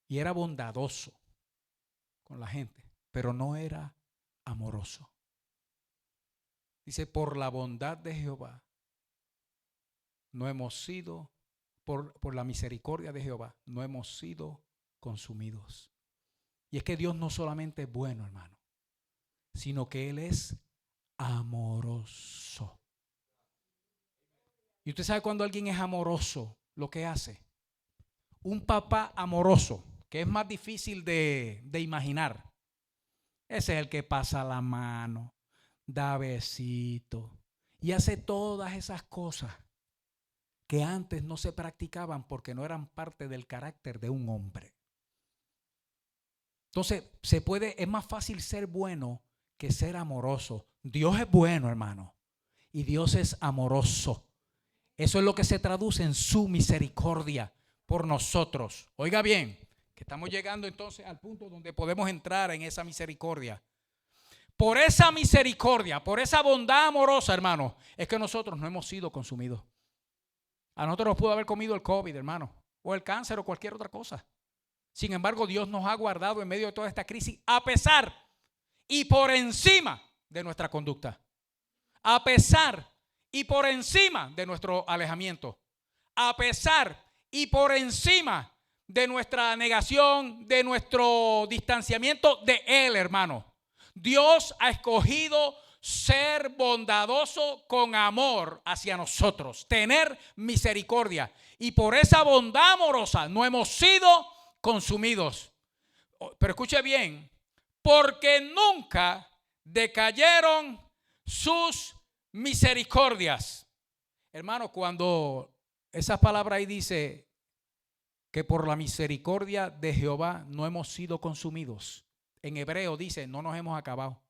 Speaker 1: Y era bondadoso con la gente, pero no era amoroso. Dice, por la bondad de Jehová, no hemos sido, por la misericordia de Jehová, no hemos sido consumidos. Y es que Dios no solamente es bueno, hermano, sino que Él es amoroso. Y usted sabe cuando alguien es amoroso, lo que hace. Un papá amoroso, que es más difícil de imaginar. Ese es el que pasa la mano, da besitos y hace todas esas cosas que antes no se practicaban porque no eran parte del carácter de un hombre. Entonces, es más fácil ser bueno que ser amoroso. Dios es bueno, hermano, y Dios es amoroso. Eso es lo que se traduce en su misericordia por nosotros. Oiga bien, que estamos llegando entonces al punto donde podemos entrar en esa misericordia. Por esa misericordia, por esa bondad amorosa, hermano, es que nosotros no hemos sido consumidos. A nosotros nos pudo haber comido el COVID, hermano, o el cáncer o cualquier otra cosa. Sin embargo, Dios nos ha guardado en medio de toda esta crisis a pesar y por encima de nuestra conducta. A pesar y por encima de nuestro alejamiento. A pesar y por encima de nuestra negación, de nuestro distanciamiento de Él, hermano. Dios ha escogido ser bondadoso con amor hacia nosotros, tener misericordia. Y por esa bondad amorosa no hemos sido consumidos. Pero escuche bien, porque nunca decayeron sus misericordias. Hermano, cuando esa palabra ahí dice que por la misericordia de Jehová no hemos sido consumidos, en hebreo dice no nos hemos acabado.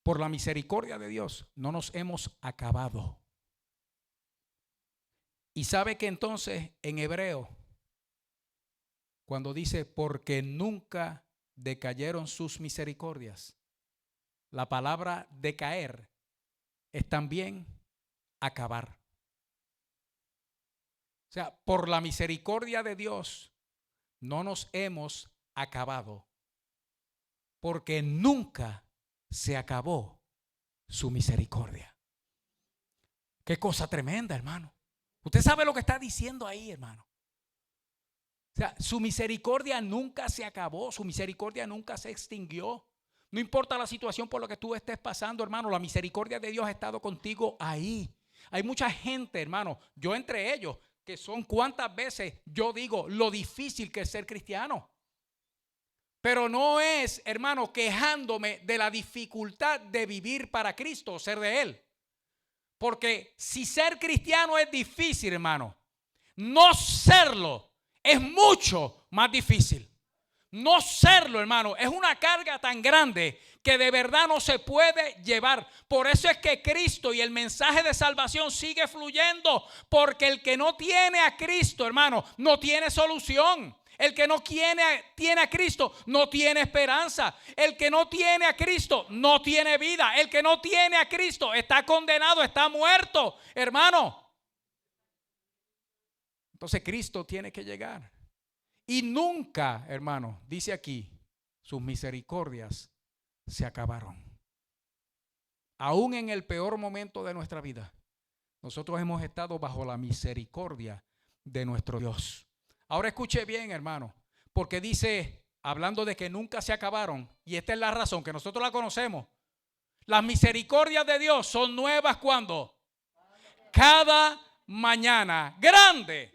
Speaker 1: Por la misericordia de Dios no nos hemos acabado. Y sabe que entonces en hebreo, cuando dice porque nunca decayeron sus misericordias, la palabra decaer es también acabar. O sea, por la misericordia de Dios no nos hemos acabado, porque nunca se acabó su misericordia. Qué cosa tremenda, hermano. Usted sabe lo que está diciendo ahí, hermano. O sea, su misericordia nunca se acabó, su misericordia nunca se extinguió. No importa la situación por la que tú estés pasando, hermano, la misericordia de Dios ha estado contigo ahí. Hay mucha gente, hermano, yo entre ellos, que son cuántas veces yo digo lo difícil que es ser cristiano. Pero no es, hermano, quejándome de la dificultad de vivir para Cristo, ser de Él. Porque si ser cristiano es difícil, hermano, no serlo es mucho más difícil. No serlo, hermano, es una carga tan grande que de verdad no se puede llevar. Por eso es que Cristo y el mensaje de salvación sigue fluyendo, porque el que no tiene a Cristo, hermano, no tiene solución. El que no tiene a Cristo no tiene esperanza. El que no tiene a Cristo no tiene vida. El que no tiene a Cristo está condenado, está muerto, hermano. Entonces Cristo tiene que llegar. Y nunca, hermano, dice aquí, sus misericordias se acabaron. Aún en el peor momento de nuestra vida, nosotros hemos estado bajo la misericordia de nuestro Dios. Ahora escuche bien, hermano, porque dice, hablando de que nunca se acabaron, y esta es la razón, que nosotros la conocemos. Las misericordias de Dios son nuevas cuando cada mañana. Grande,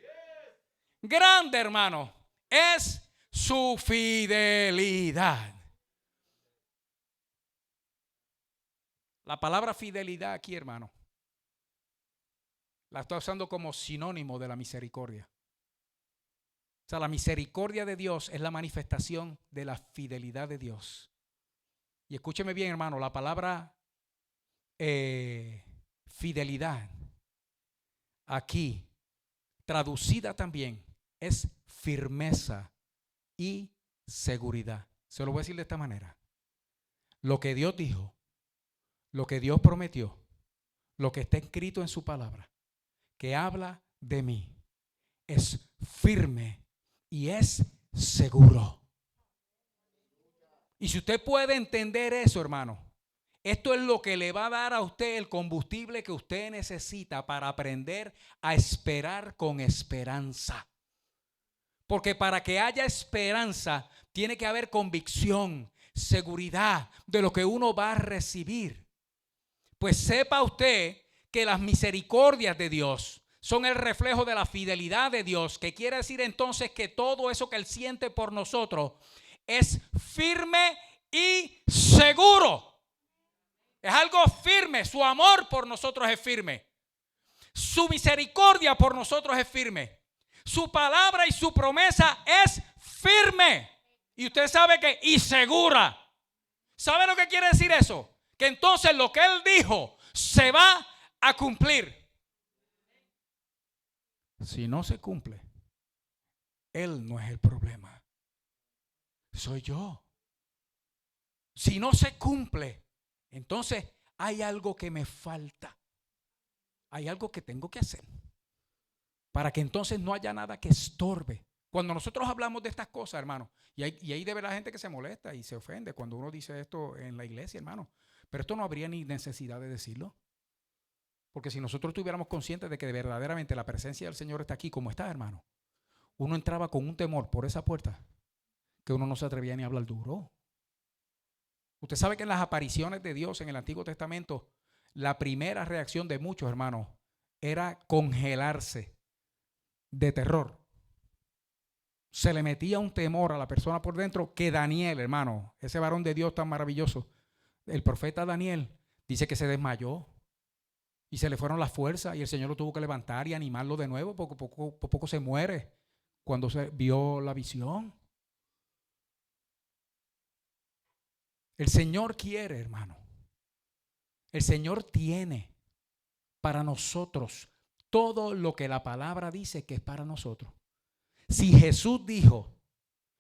Speaker 1: grande, hermano, es su fidelidad. La palabra fidelidad aquí, hermano, la estoy usando como sinónimo de la misericordia. O sea, la misericordia de Dios es la manifestación de la fidelidad de Dios. Y escúcheme bien, hermano, la palabra fidelidad aquí, traducida también, es firmeza y seguridad. Se lo voy a decir de esta manera. Lo que Dios dijo, lo que Dios prometió, lo que está escrito en su palabra, que habla de mí, es firme y es seguro. Y si usted puede entender eso, hermano, esto es lo que le va a dar a usted el combustible que usted necesita para aprender a esperar con esperanza. Porque para que haya esperanza, tiene que haber convicción, seguridad de lo que uno va a recibir. Pues sepa usted que las misericordias de Dios son el reflejo de la fidelidad de Dios, que quiere decir entonces que todo eso que Él siente por nosotros es firme y seguro. Es algo firme. Su amor por nosotros es firme. Su misericordia por nosotros es firme. Su palabra y su promesa es firme. Y usted sabe que y segura. ¿Sabe lo que quiere decir eso? Que entonces lo que Él dijo se va a cumplir. Si no se cumple, Él no es el problema. Soy yo. Si no se cumple, entonces hay algo que me falta. Hay algo que tengo que hacer para que entonces no haya nada que estorbe. Cuando nosotros hablamos de estas cosas, hermano, y hay de verdad gente que se molesta y se ofende cuando uno dice esto en la iglesia, hermano. Pero esto no habría ni necesidad de decirlo. Porque si nosotros estuviéramos conscientes de que verdaderamente la presencia del Señor está aquí como está, hermano, uno entraba con un temor por esa puerta que uno no se atrevía ni a hablar duro. Usted sabe que en las apariciones de Dios en el Antiguo Testamento, la primera reacción de muchos, hermanos, era congelarse de terror. Se le metía un temor a la persona por dentro que Daniel, hermano, ese varón de Dios tan maravilloso, el profeta Daniel, dice que se desmayó y se le fueron las fuerzas y el Señor lo tuvo que levantar y animarlo de nuevo, porque poco se muere cuando se vio la visión. El Señor quiere, hermano. El Señor tiene para nosotros todo lo que la palabra dice que es para nosotros. Si Jesús dijo,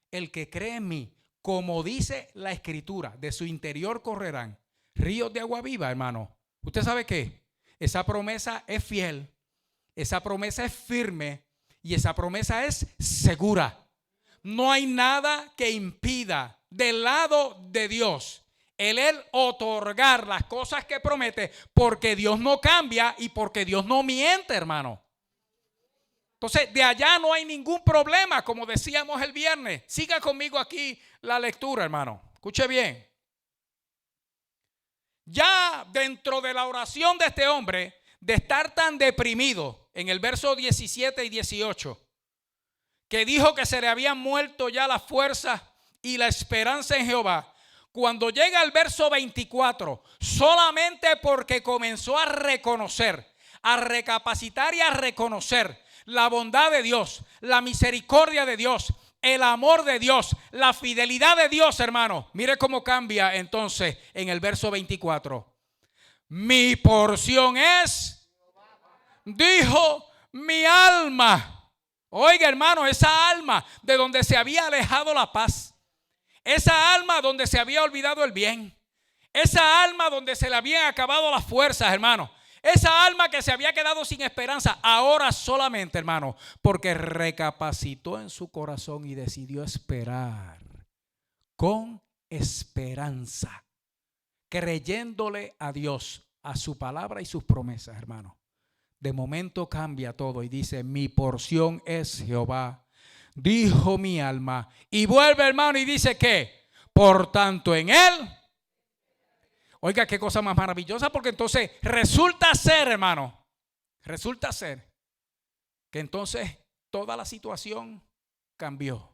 Speaker 1: el que cree en mí, como dice la Escritura, de su interior correrán ríos de agua viva, hermano. ¿Usted sabe qué? Esa promesa es fiel, esa promesa es firme Y esa promesa es segura. No hay nada que impida del lado de Dios él otorgar las cosas que promete, porque Dios no cambia y porque Dios no miente, hermano. Entonces, de allá no hay ningún problema, como decíamos el viernes. Siga conmigo aquí la lectura, hermano. Escuche bien. Ya dentro de la oración de este hombre, de estar tan deprimido, en el verso 17 y 18, que dijo que se le habían muerto ya las fuerzas y la esperanza en Jehová. Cuando llega al verso 24, solamente porque comenzó a reconocer, a recapacitar y a reconocer la bondad de Dios, la misericordia de Dios, el amor de Dios, la fidelidad de Dios, hermano. Mire cómo cambia entonces en el verso 24. Mi porción es, dijo mi alma. Oiga, hermano, esa alma de donde se había alejado la paz. Esa alma donde se había olvidado el bien. Esa alma donde se le habían acabado las fuerzas, hermano. Esa alma que se había quedado sin esperanza. Ahora solamente, hermano, porque recapacitó en su corazón y decidió esperar con esperanza, creyéndole a Dios, a su palabra y sus promesas, hermano. De momento cambia todo y dice: mi porción es Jehová, dijo mi alma. Y vuelve, hermano, y dice que por tanto en él. Oiga, qué cosa más maravillosa, porque entonces resulta ser, hermano, resulta ser que entonces toda la situación cambió.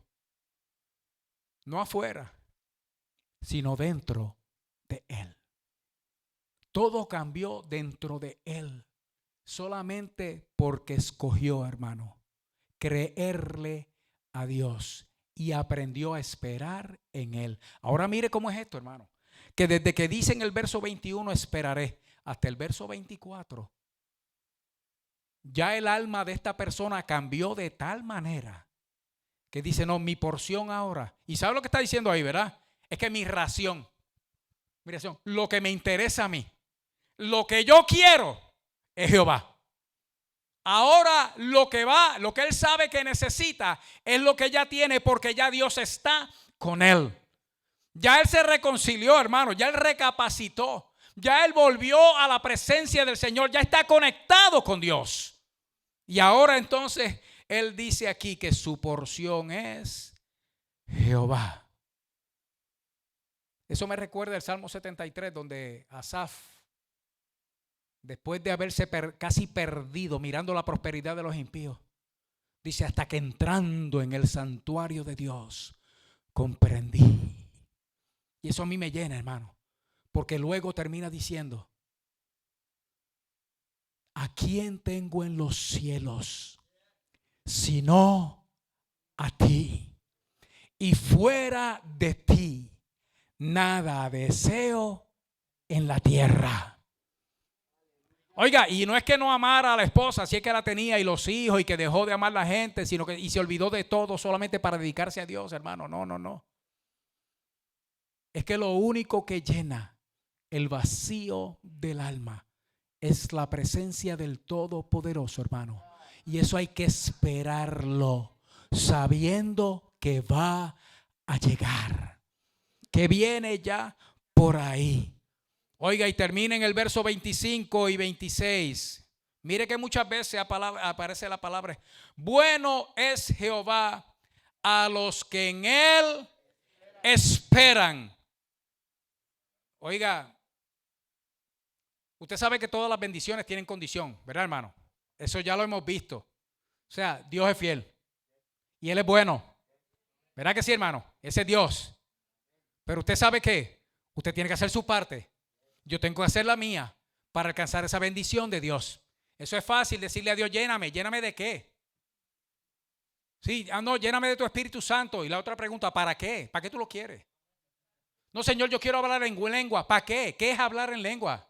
Speaker 1: No afuera, sino dentro de él. Todo cambió dentro de él, solamente porque escogió, hermano, creerle a Dios y aprendió a esperar en él. Ahora mire cómo es esto, hermano, que desde que dice en el verso 21 esperaré hasta el verso 24, ya el alma de esta persona cambió de tal manera que dice: no, mi porción ahora. ¿Y sabe lo que está diciendo ahí, verdad? Es que mi ración, lo que me interesa a mí, lo que yo quiero es Jehová. Ahora lo que él sabe que necesita es lo que ya tiene, porque ya Dios está con él. Ya él se reconcilió, hermano, ya él recapacitó, ya él volvió a la presencia del Señor, ya está conectado con Dios. Y ahora entonces él dice aquí que su porción es Jehová. Eso me recuerda el Salmo 73, donde Asaf, después de haberse casi perdido mirando la prosperidad de los impíos, dice: hasta que entrando en el santuario de Dios comprendí. Y eso a mí me llena, hermano, porque luego termina diciendo: ¿a quién tengo en los cielos sino a ti? Y fuera de ti nada deseo en la tierra. Oiga, y no es que no amara a la esposa, si es que la tenía, y los hijos, y que dejó de amar a la gente, sino que y se olvidó de todo solamente para dedicarse a Dios, hermano. No. Es que lo único que llena el vacío del alma es la presencia del Todopoderoso, hermano. Y eso hay que esperarlo, sabiendo que va a llegar, que viene ya por ahí. Oiga, y termina en el verso 25 y 26. Mire que muchas veces aparece la palabra: bueno es Jehová a los que en él esperan. Oiga, usted sabe que todas las bendiciones tienen condición, ¿verdad, hermano? Eso ya lo hemos visto. O sea, Dios es fiel y él es bueno. ¿Verdad que sí, hermano? Ese es Dios. Pero usted sabe que usted tiene que hacer su parte. Yo tengo que hacer la mía para alcanzar esa bendición de Dios. Eso es fácil, decirle a Dios: lléname. ¿Lléname de qué? Sí, no, lléname de tu Espíritu Santo. Y la otra pregunta: ¿para qué? ¿Para qué tú lo quieres? No, Señor, yo quiero hablar en lengua. ¿Para qué? ¿Qué es hablar en lengua?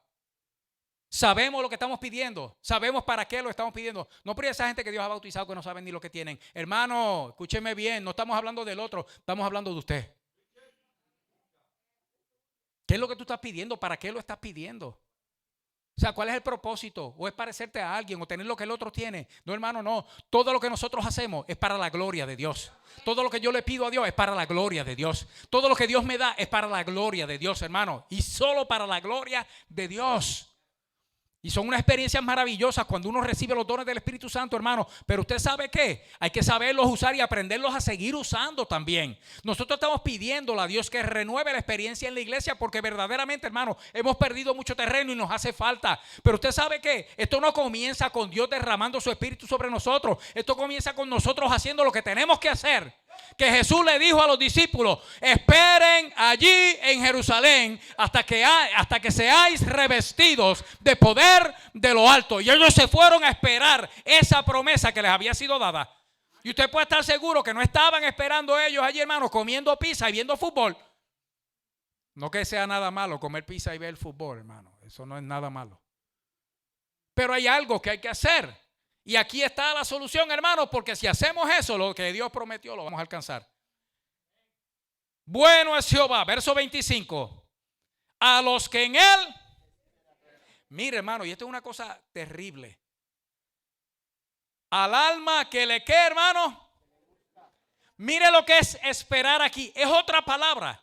Speaker 1: Sabemos lo que estamos pidiendo. Sabemos para qué lo estamos pidiendo. No por esa gente que Dios ha bautizado que no saben ni lo que tienen. Hermano, escúcheme bien. No estamos hablando del otro. Estamos hablando de usted. ¿Qué es lo que tú estás pidiendo? ¿Para qué lo estás pidiendo? O sea, ¿cuál es el propósito? ¿O es parecerte a alguien o tener lo que el otro tiene? No, hermano, no. Todo lo que nosotros hacemos es para la gloria de Dios. Todo lo que yo le pido a Dios es para la gloria de Dios. Todo lo que Dios me da es para la gloria de Dios, hermano. Y solo para la gloria de Dios. Y son unas experiencias maravillosas cuando uno recibe los dones del Espíritu Santo, hermano. Pero usted sabe qué, hay que saberlos usar y aprenderlos a seguir usando también. Nosotros estamos pidiéndole a Dios que renueve la experiencia en la iglesia porque verdaderamente, hermano, hemos perdido mucho terreno y nos hace falta. Pero usted sabe qué, esto no comienza con Dios derramando su Espíritu sobre nosotros. Esto comienza con nosotros haciendo lo que tenemos que hacer. Que Jesús le dijo a los discípulos: esperen allí en Jerusalén hasta que seáis revestidos de poder de lo alto. Y ellos se fueron a esperar esa promesa que les había sido dada. Y usted puede estar seguro que no estaban esperando ellos allí, hermanos, comiendo pizza y viendo fútbol. No que sea nada malo comer pizza y ver el fútbol, hermano. Eso no es nada malo. Pero hay algo que hay que hacer. Y aquí está la solución, hermanos, porque si hacemos eso, lo que Dios prometió lo vamos a alcanzar. Bueno es Jehová, verso 25. A los que en él, mire, hermano, y esto es una cosa terrible. Al alma que le quede, hermano. Mire lo que es esperar aquí. Es otra palabra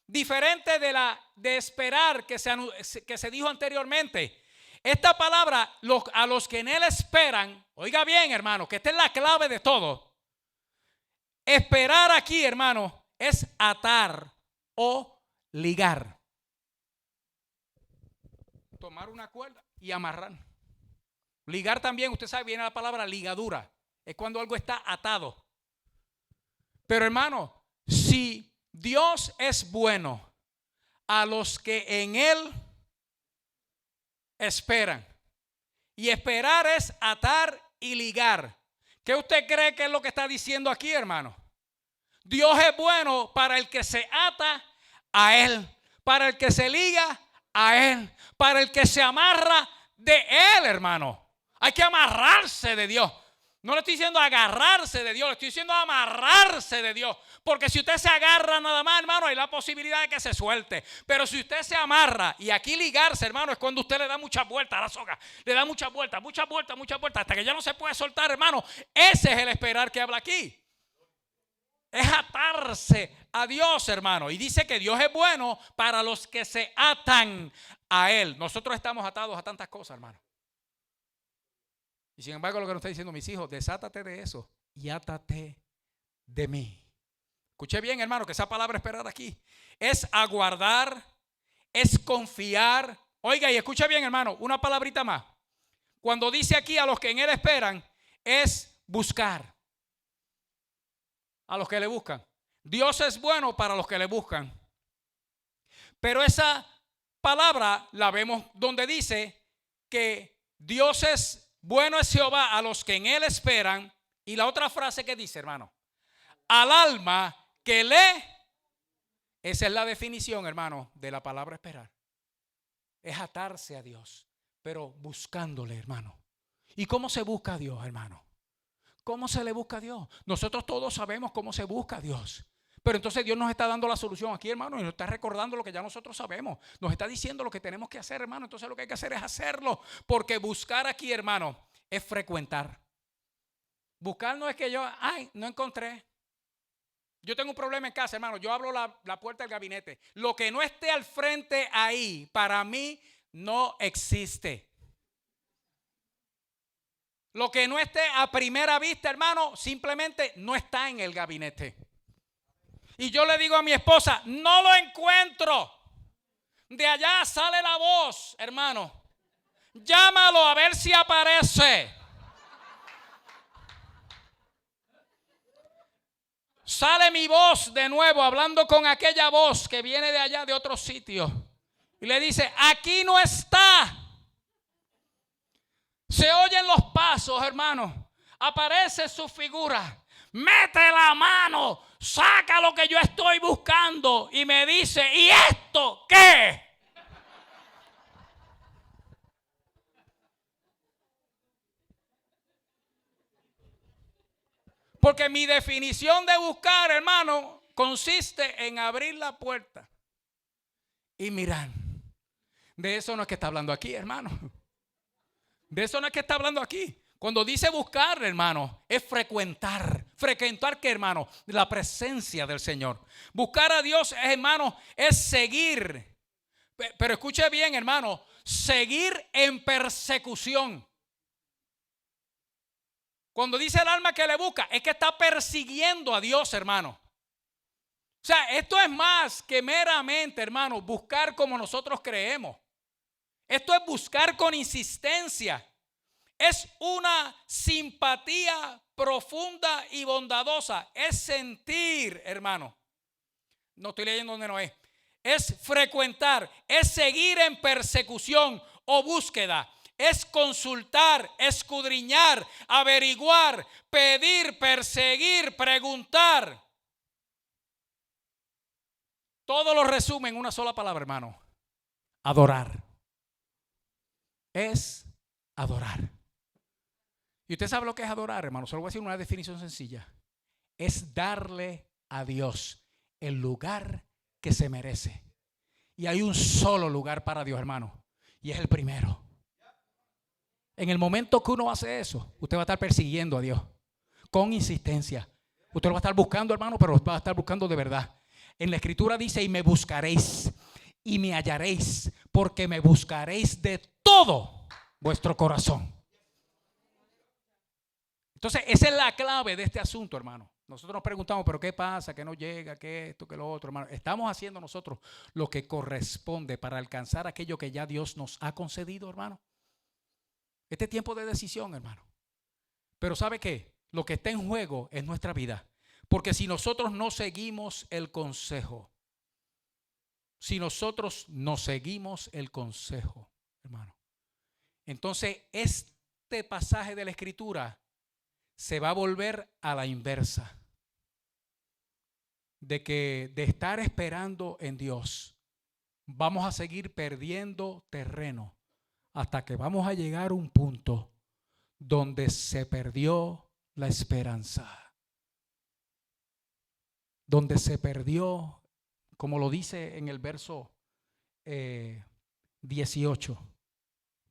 Speaker 1: diferente de esperar que se dijo anteriormente. Esta palabra, a los que en él esperan, oiga bien, hermano, que esta es la clave de todo. Esperar aquí, hermano, es atar o ligar. Tomar una cuerda y amarrar. Ligar también, usted sabe, viene la palabra ligadura. Es cuando algo está atado. Pero, hermano, si Dios es bueno a los que en él esperan. Y esperar es atar y ligar. ¿Qué usted cree que es lo que está diciendo aquí, hermano? Dios es bueno para el que se ata a él, para el que se liga a él, para el que se amarra de él, hermano. Hay que amarrarse de Dios. No le estoy diciendo agarrarse de Dios, le estoy diciendo amarrarse de Dios. Porque si usted se agarra nada más, hermano, hay la posibilidad de que se suelte. Pero si usted se amarra, y aquí ligarse, hermano, es cuando usted le da muchas vueltas a la soga. Le da muchas vueltas, hasta que ya no se puede soltar, hermano. Ese es el esperar que habla aquí. Es atarse a Dios, hermano. Y dice que Dios es bueno para los que se atan a él. Nosotros estamos atados a tantas cosas, hermano. Y sin embargo, lo que nos está diciendo, mis hijos, desátate de eso y átate de mí. Escuche bien, hermano, que esa palabra esperar aquí es aguardar, es confiar. Oiga, y escuche bien, hermano, una palabrita más. Cuando dice aquí a los que en él esperan, es buscar. A los que le buscan. Dios es bueno para los que le buscan. Pero esa palabra la vemos donde dice que Dios es bueno es Jehová a los que en él esperan. Y la otra frase que dice, hermano, al alma que lee. Esa es la definición, hermano, de la palabra esperar. Es atarse a Dios, pero buscándole, hermano. ¿Y cómo se busca a Dios, hermano? ¿Cómo se le busca a Dios? Nosotros todos sabemos cómo se busca a Dios. Pero entonces Dios nos está dando la solución aquí, hermano, y nos está recordando lo que ya nosotros sabemos. Nos está diciendo lo que tenemos que hacer, hermano. Entonces lo que hay que hacer es hacerlo. Porque buscar aquí, hermano, es frecuentar. Buscar no es que yo, no encontré. Yo tengo un problema en casa, hermano. Yo abro la puerta del gabinete. Lo que no esté al frente ahí, para mí, no existe. Lo que no esté a primera vista, hermano, simplemente no está en el gabinete. Y yo le digo a mi esposa, no lo encuentro. De allá sale la voz, hermano. Llámalo a ver si aparece. Sale mi voz de nuevo hablando con aquella voz que viene de allá de otro sitio. Y le dice, aquí no está. Se oyen los pasos, hermano. Aparece su figura. Mete la mano, saca lo que yo estoy buscando y me dice, ¿y esto qué? Porque mi definición de buscar, hermano, consiste en abrir la puerta y mirar. De eso no es que está hablando aquí, hermano. De eso no es que está hablando aquí. Cuando dice buscar, hermano, es frecuentar. ¿Frecuentar qué, hermano? La presencia del Señor. Buscar a Dios, hermano, es seguir. Pero escuche bien, hermano, seguir en persecución. Cuando dice el alma que le busca, es que está persiguiendo a Dios, hermano. O sea, esto es más que meramente, hermano, buscar como nosotros creemos. Esto es buscar con insistencia. Es una simpatía profunda y bondadosa. Es sentir, hermano. No estoy leyendo donde no es. Es frecuentar, es seguir en persecución o búsqueda. Es consultar, escudriñar, averiguar, pedir, perseguir, preguntar. Todo lo resume en una sola palabra, hermano. Adorar. Es adorar. Y usted sabe lo que es adorar, hermano. Solo voy a decir una definición sencilla. Es darle a Dios el lugar que se merece. Y hay un solo lugar para Dios, hermano. Y es el primero. En el momento que uno hace eso, usted va a estar persiguiendo a Dios con insistencia. Usted lo va a estar buscando, hermano, pero lo va a estar buscando de verdad. En la Escritura dice: y me buscaréis y me hallaréis, porque me buscaréis de todo vuestro corazón. Entonces, esa es la clave de este asunto, hermano. Nosotros nos preguntamos, pero ¿qué pasa? ¿Qué no llega? ¿Qué esto? ¿Qué lo otro, hermano? Estamos haciendo nosotros lo que corresponde para alcanzar aquello que ya Dios nos ha concedido, hermano. Este tiempo de decisión, hermano. Pero ¿sabe qué? Lo que está en juego es nuestra vida. Porque si nosotros no seguimos el consejo, hermano, entonces este pasaje de la Escritura se va a volver a la inversa. De estar esperando en Dios, vamos a seguir perdiendo terreno hasta que vamos a llegar a un punto donde se perdió la esperanza. Donde se perdió, como lo dice en el verso 18,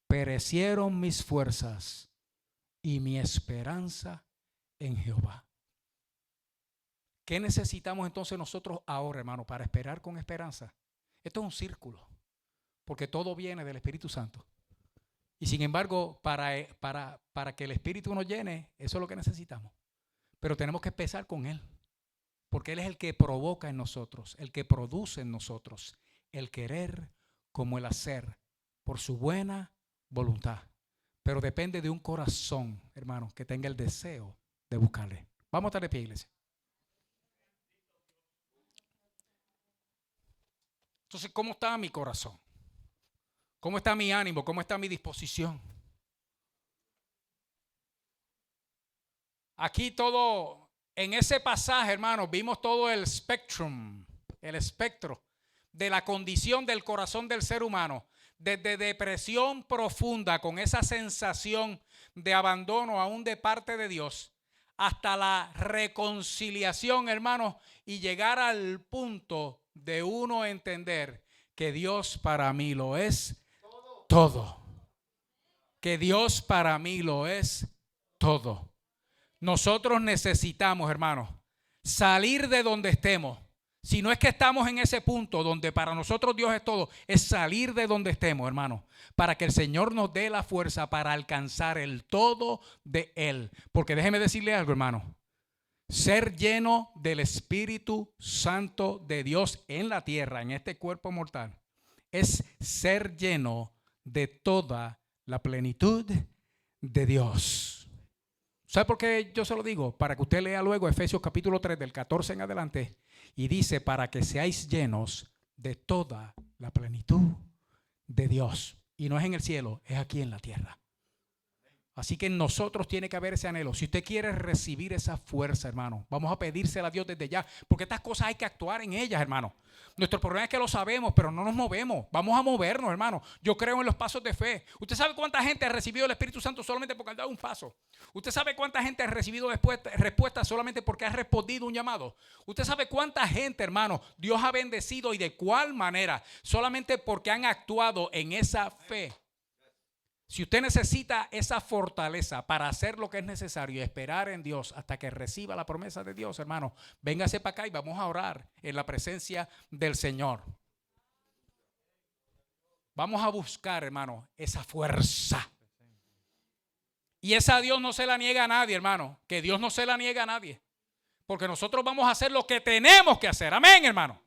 Speaker 1: perecieron mis fuerzas y mi esperanza en Jehová. ¿Qué necesitamos entonces nosotros ahora, hermano, para esperar con esperanza? Esto es un círculo, porque todo viene del Espíritu Santo. Y sin embargo, para que el Espíritu nos llene, eso es lo que necesitamos. Pero tenemos que empezar con Él, porque Él es el que provoca en nosotros, el que produce en nosotros el querer como el hacer por su buena voluntad. Pero depende de un corazón, hermano, que tenga el deseo de buscarle. Vamos a estar de pie, iglesia. Entonces, ¿cómo está mi corazón? ¿Cómo está mi ánimo? ¿Cómo está mi disposición? Aquí todo, en ese pasaje, hermano, vimos todo el espectro de la condición del corazón del ser humano. Desde depresión profunda, con esa sensación de abandono aún de parte de Dios, hasta la reconciliación, hermanos, y llegar al punto de uno entender que Dios para mí lo es todo. Que Dios para mí lo es todo. Nosotros necesitamos, hermanos, salir de donde estemos. Si no es que estamos en ese punto donde para nosotros Dios es todo, es salir de donde estemos, hermano, para que el Señor nos dé la fuerza para alcanzar el todo de Él. Porque déjeme decirle algo, hermano. Ser lleno del Espíritu Santo de Dios en la tierra, en este cuerpo mortal, es ser lleno de toda la plenitud de Dios. ¿Sabe por qué yo se lo digo? Para que usted lea luego Efesios capítulo 3 del 14 en adelante. Y dice, para que seáis llenos de toda la plenitud de Dios. Y no es en el cielo, es aquí en la tierra. Así que en nosotros tiene que haber ese anhelo. Si usted quiere recibir esa fuerza, hermano, vamos a pedírsela a Dios desde ya, porque estas cosas hay que actuar en ellas, hermano. Nuestro problema es que lo sabemos, pero no nos movemos. Vamos a movernos, hermano. Yo creo en los pasos de fe. ¿Usted sabe cuánta gente ha recibido el Espíritu Santo solamente porque ha dado un paso? ¿Usted sabe cuánta gente ha recibido respuesta solamente porque ha respondido un llamado? ¿Usted sabe cuánta gente, hermano, Dios ha bendecido y de cuál manera? Solamente porque han actuado en esa fe. Si usted necesita esa fortaleza para hacer lo que es necesario y esperar en Dios hasta que reciba la promesa de Dios, hermano, véngase para acá y vamos a orar en la presencia del Señor. Vamos a buscar, hermano, esa fuerza. Y esa a Dios no se la niega a nadie, hermano. Que Dios no se la niega a nadie. Porque nosotros vamos a hacer lo que tenemos que hacer. Amén, hermano.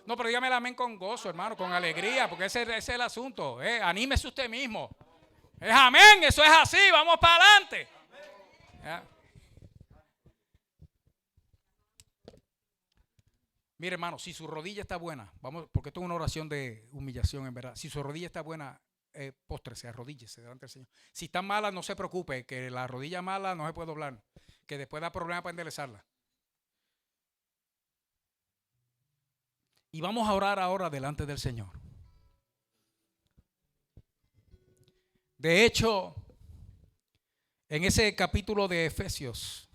Speaker 1: No, pero dígame el amén con gozo, hermano, con alegría, porque ese es el asunto. Anímese usted mismo. Es amén, eso es así, vamos para adelante. Mire, hermano, si su rodilla está buena, vamos, porque esto es una oración de humillación, en verdad. Si su rodilla está buena, póstrese, arrodíllese delante del Señor. Si está mala, no se preocupe, que la rodilla mala no se puede doblar, que después da problema para enderezarla. Y vamos a orar ahora delante del Señor. De hecho, en ese capítulo de Efesios,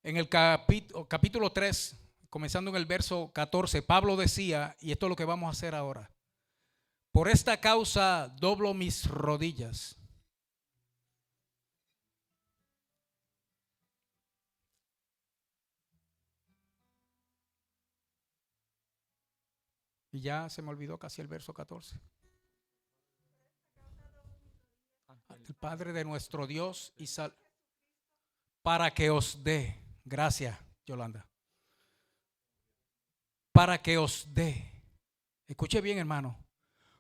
Speaker 1: en el capítulo 3, comenzando en el verso 14, Pablo decía, y esto es lo que vamos a hacer ahora: por esta causa doblo mis rodillas. Y ya se me olvidó casi el verso 14. El Padre de nuestro Dios y para que os dé, gracias Yolanda, para que os dé, escuche bien, hermano,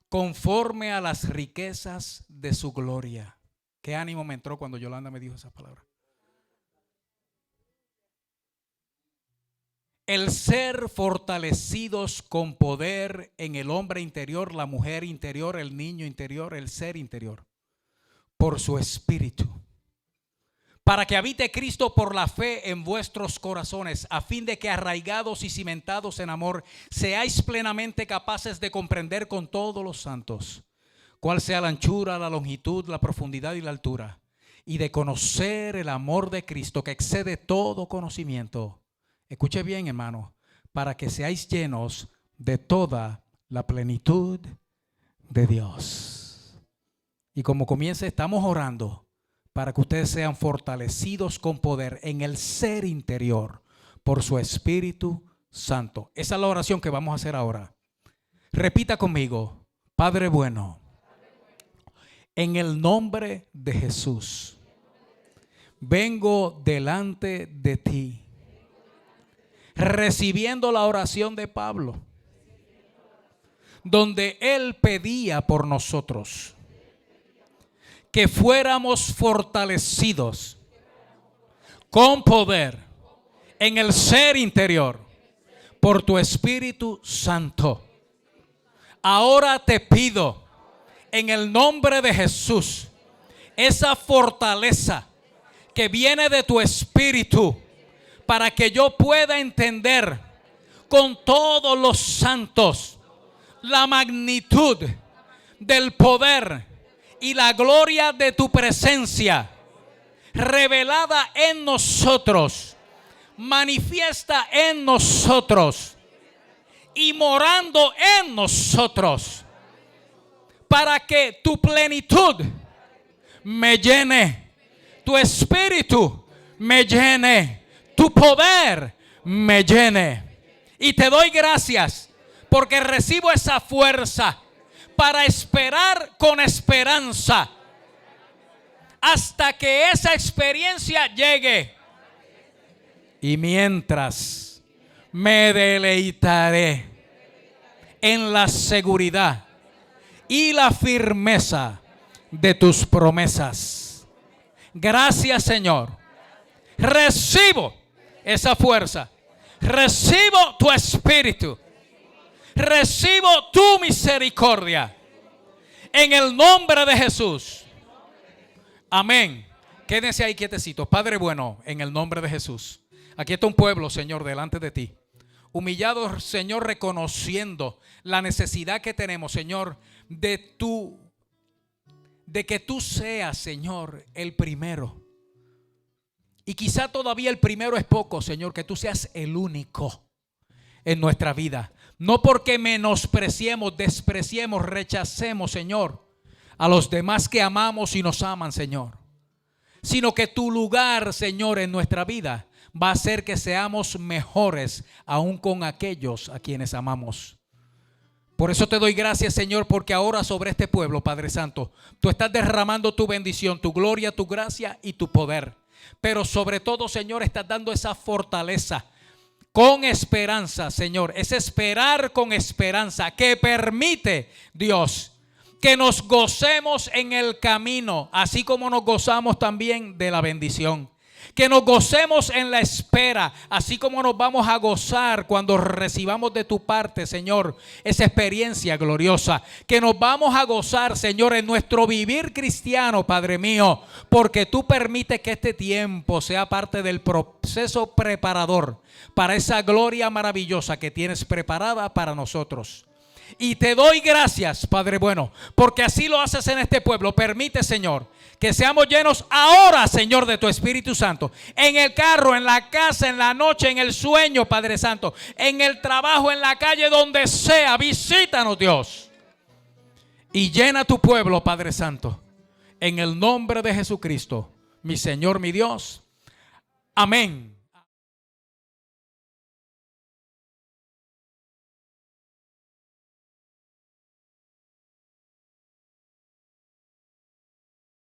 Speaker 1: conforme a las riquezas de su gloria. Qué ánimo me entró cuando Yolanda me dijo esa palabra. El ser fortalecidos con poder en el hombre interior, la mujer interior, el niño interior, el ser interior, por su espíritu, para que habite Cristo por la fe en vuestros corazones, a fin de que arraigados y cimentados en amor, seáis plenamente capaces de comprender con todos los santos cuál sea la anchura, la longitud, la profundidad y la altura, y de conocer el amor de Cristo que excede todo conocimiento. Escuche bien, hermano, para que seáis llenos de toda la plenitud de Dios. Y como comienza, estamos orando para que ustedes sean fortalecidos con poder en el ser interior por su Espíritu Santo. Esa es la oración que vamos a hacer ahora. Repita conmigo: Padre bueno, en el nombre de Jesús, vengo delante de ti, recibiendo la oración de Pablo, donde él pedía por nosotros que fuéramos fortalecidos con poder en el ser interior por tu Espíritu Santo. Ahora te pido en el nombre de Jesús esa fortaleza que viene de tu Espíritu, para que yo pueda entender con todos los santos la magnitud del poder y la gloria de tu presencia revelada en nosotros, manifiesta en nosotros y morando en nosotros, para que tu plenitud me llene, tu espíritu me llene, tu poder me llene. Y te doy gracias porque recibo esa fuerza para esperar con esperanza hasta que esa experiencia llegue. Y mientras me deleitaré en la seguridad y la firmeza de tus promesas. Gracias, Señor. Recibo esa fuerza, recibo tu espíritu, recibo tu misericordia En el nombre de Jesús. Amén. Quédense ahí quietecitos. Padre bueno, en el nombre de Jesús. Aquí está un pueblo, Señor, delante de ti. Humillado, Señor, reconociendo la necesidad que tenemos, Señor, de que tú seas, Señor, el primero. Y quizá todavía el primero es poco, Señor, que tú seas el único en nuestra vida. No porque menospreciemos, despreciemos, rechacemos, Señor, a los demás que amamos y nos aman, Señor, sino que tu lugar, Señor, en nuestra vida va a hacer que seamos mejores aún con aquellos a quienes amamos. Por eso te doy gracias, Señor, porque ahora sobre este pueblo, Padre Santo, tú estás derramando tu bendición, tu gloria, tu gracia y tu poder. Pero sobre todo, Señor, estás dando esa fortaleza con esperanza, Señor. Es esperar con esperanza que permite, Dios, que nos gocemos en el camino, así como nos gozamos también de la bendición. Que nos gocemos en la espera, así como nos vamos a gozar cuando recibamos de tu parte, Señor, esa experiencia gloriosa. Que nos vamos a gozar, Señor, en nuestro vivir cristiano, Padre mío, porque tú permites que este tiempo sea parte del proceso preparador para esa gloria maravillosa que tienes preparada para nosotros. Y te doy gracias, Padre bueno, porque así lo haces en este pueblo. Permite, Señor, que seamos llenos ahora, Señor, de tu Espíritu Santo. En el carro, en la casa, en la noche, en el sueño, Padre Santo. En el trabajo, en la calle, donde sea. Visítanos, Dios. Y llena tu pueblo, Padre Santo. En el nombre de Jesucristo, mi Señor, mi Dios. Amén.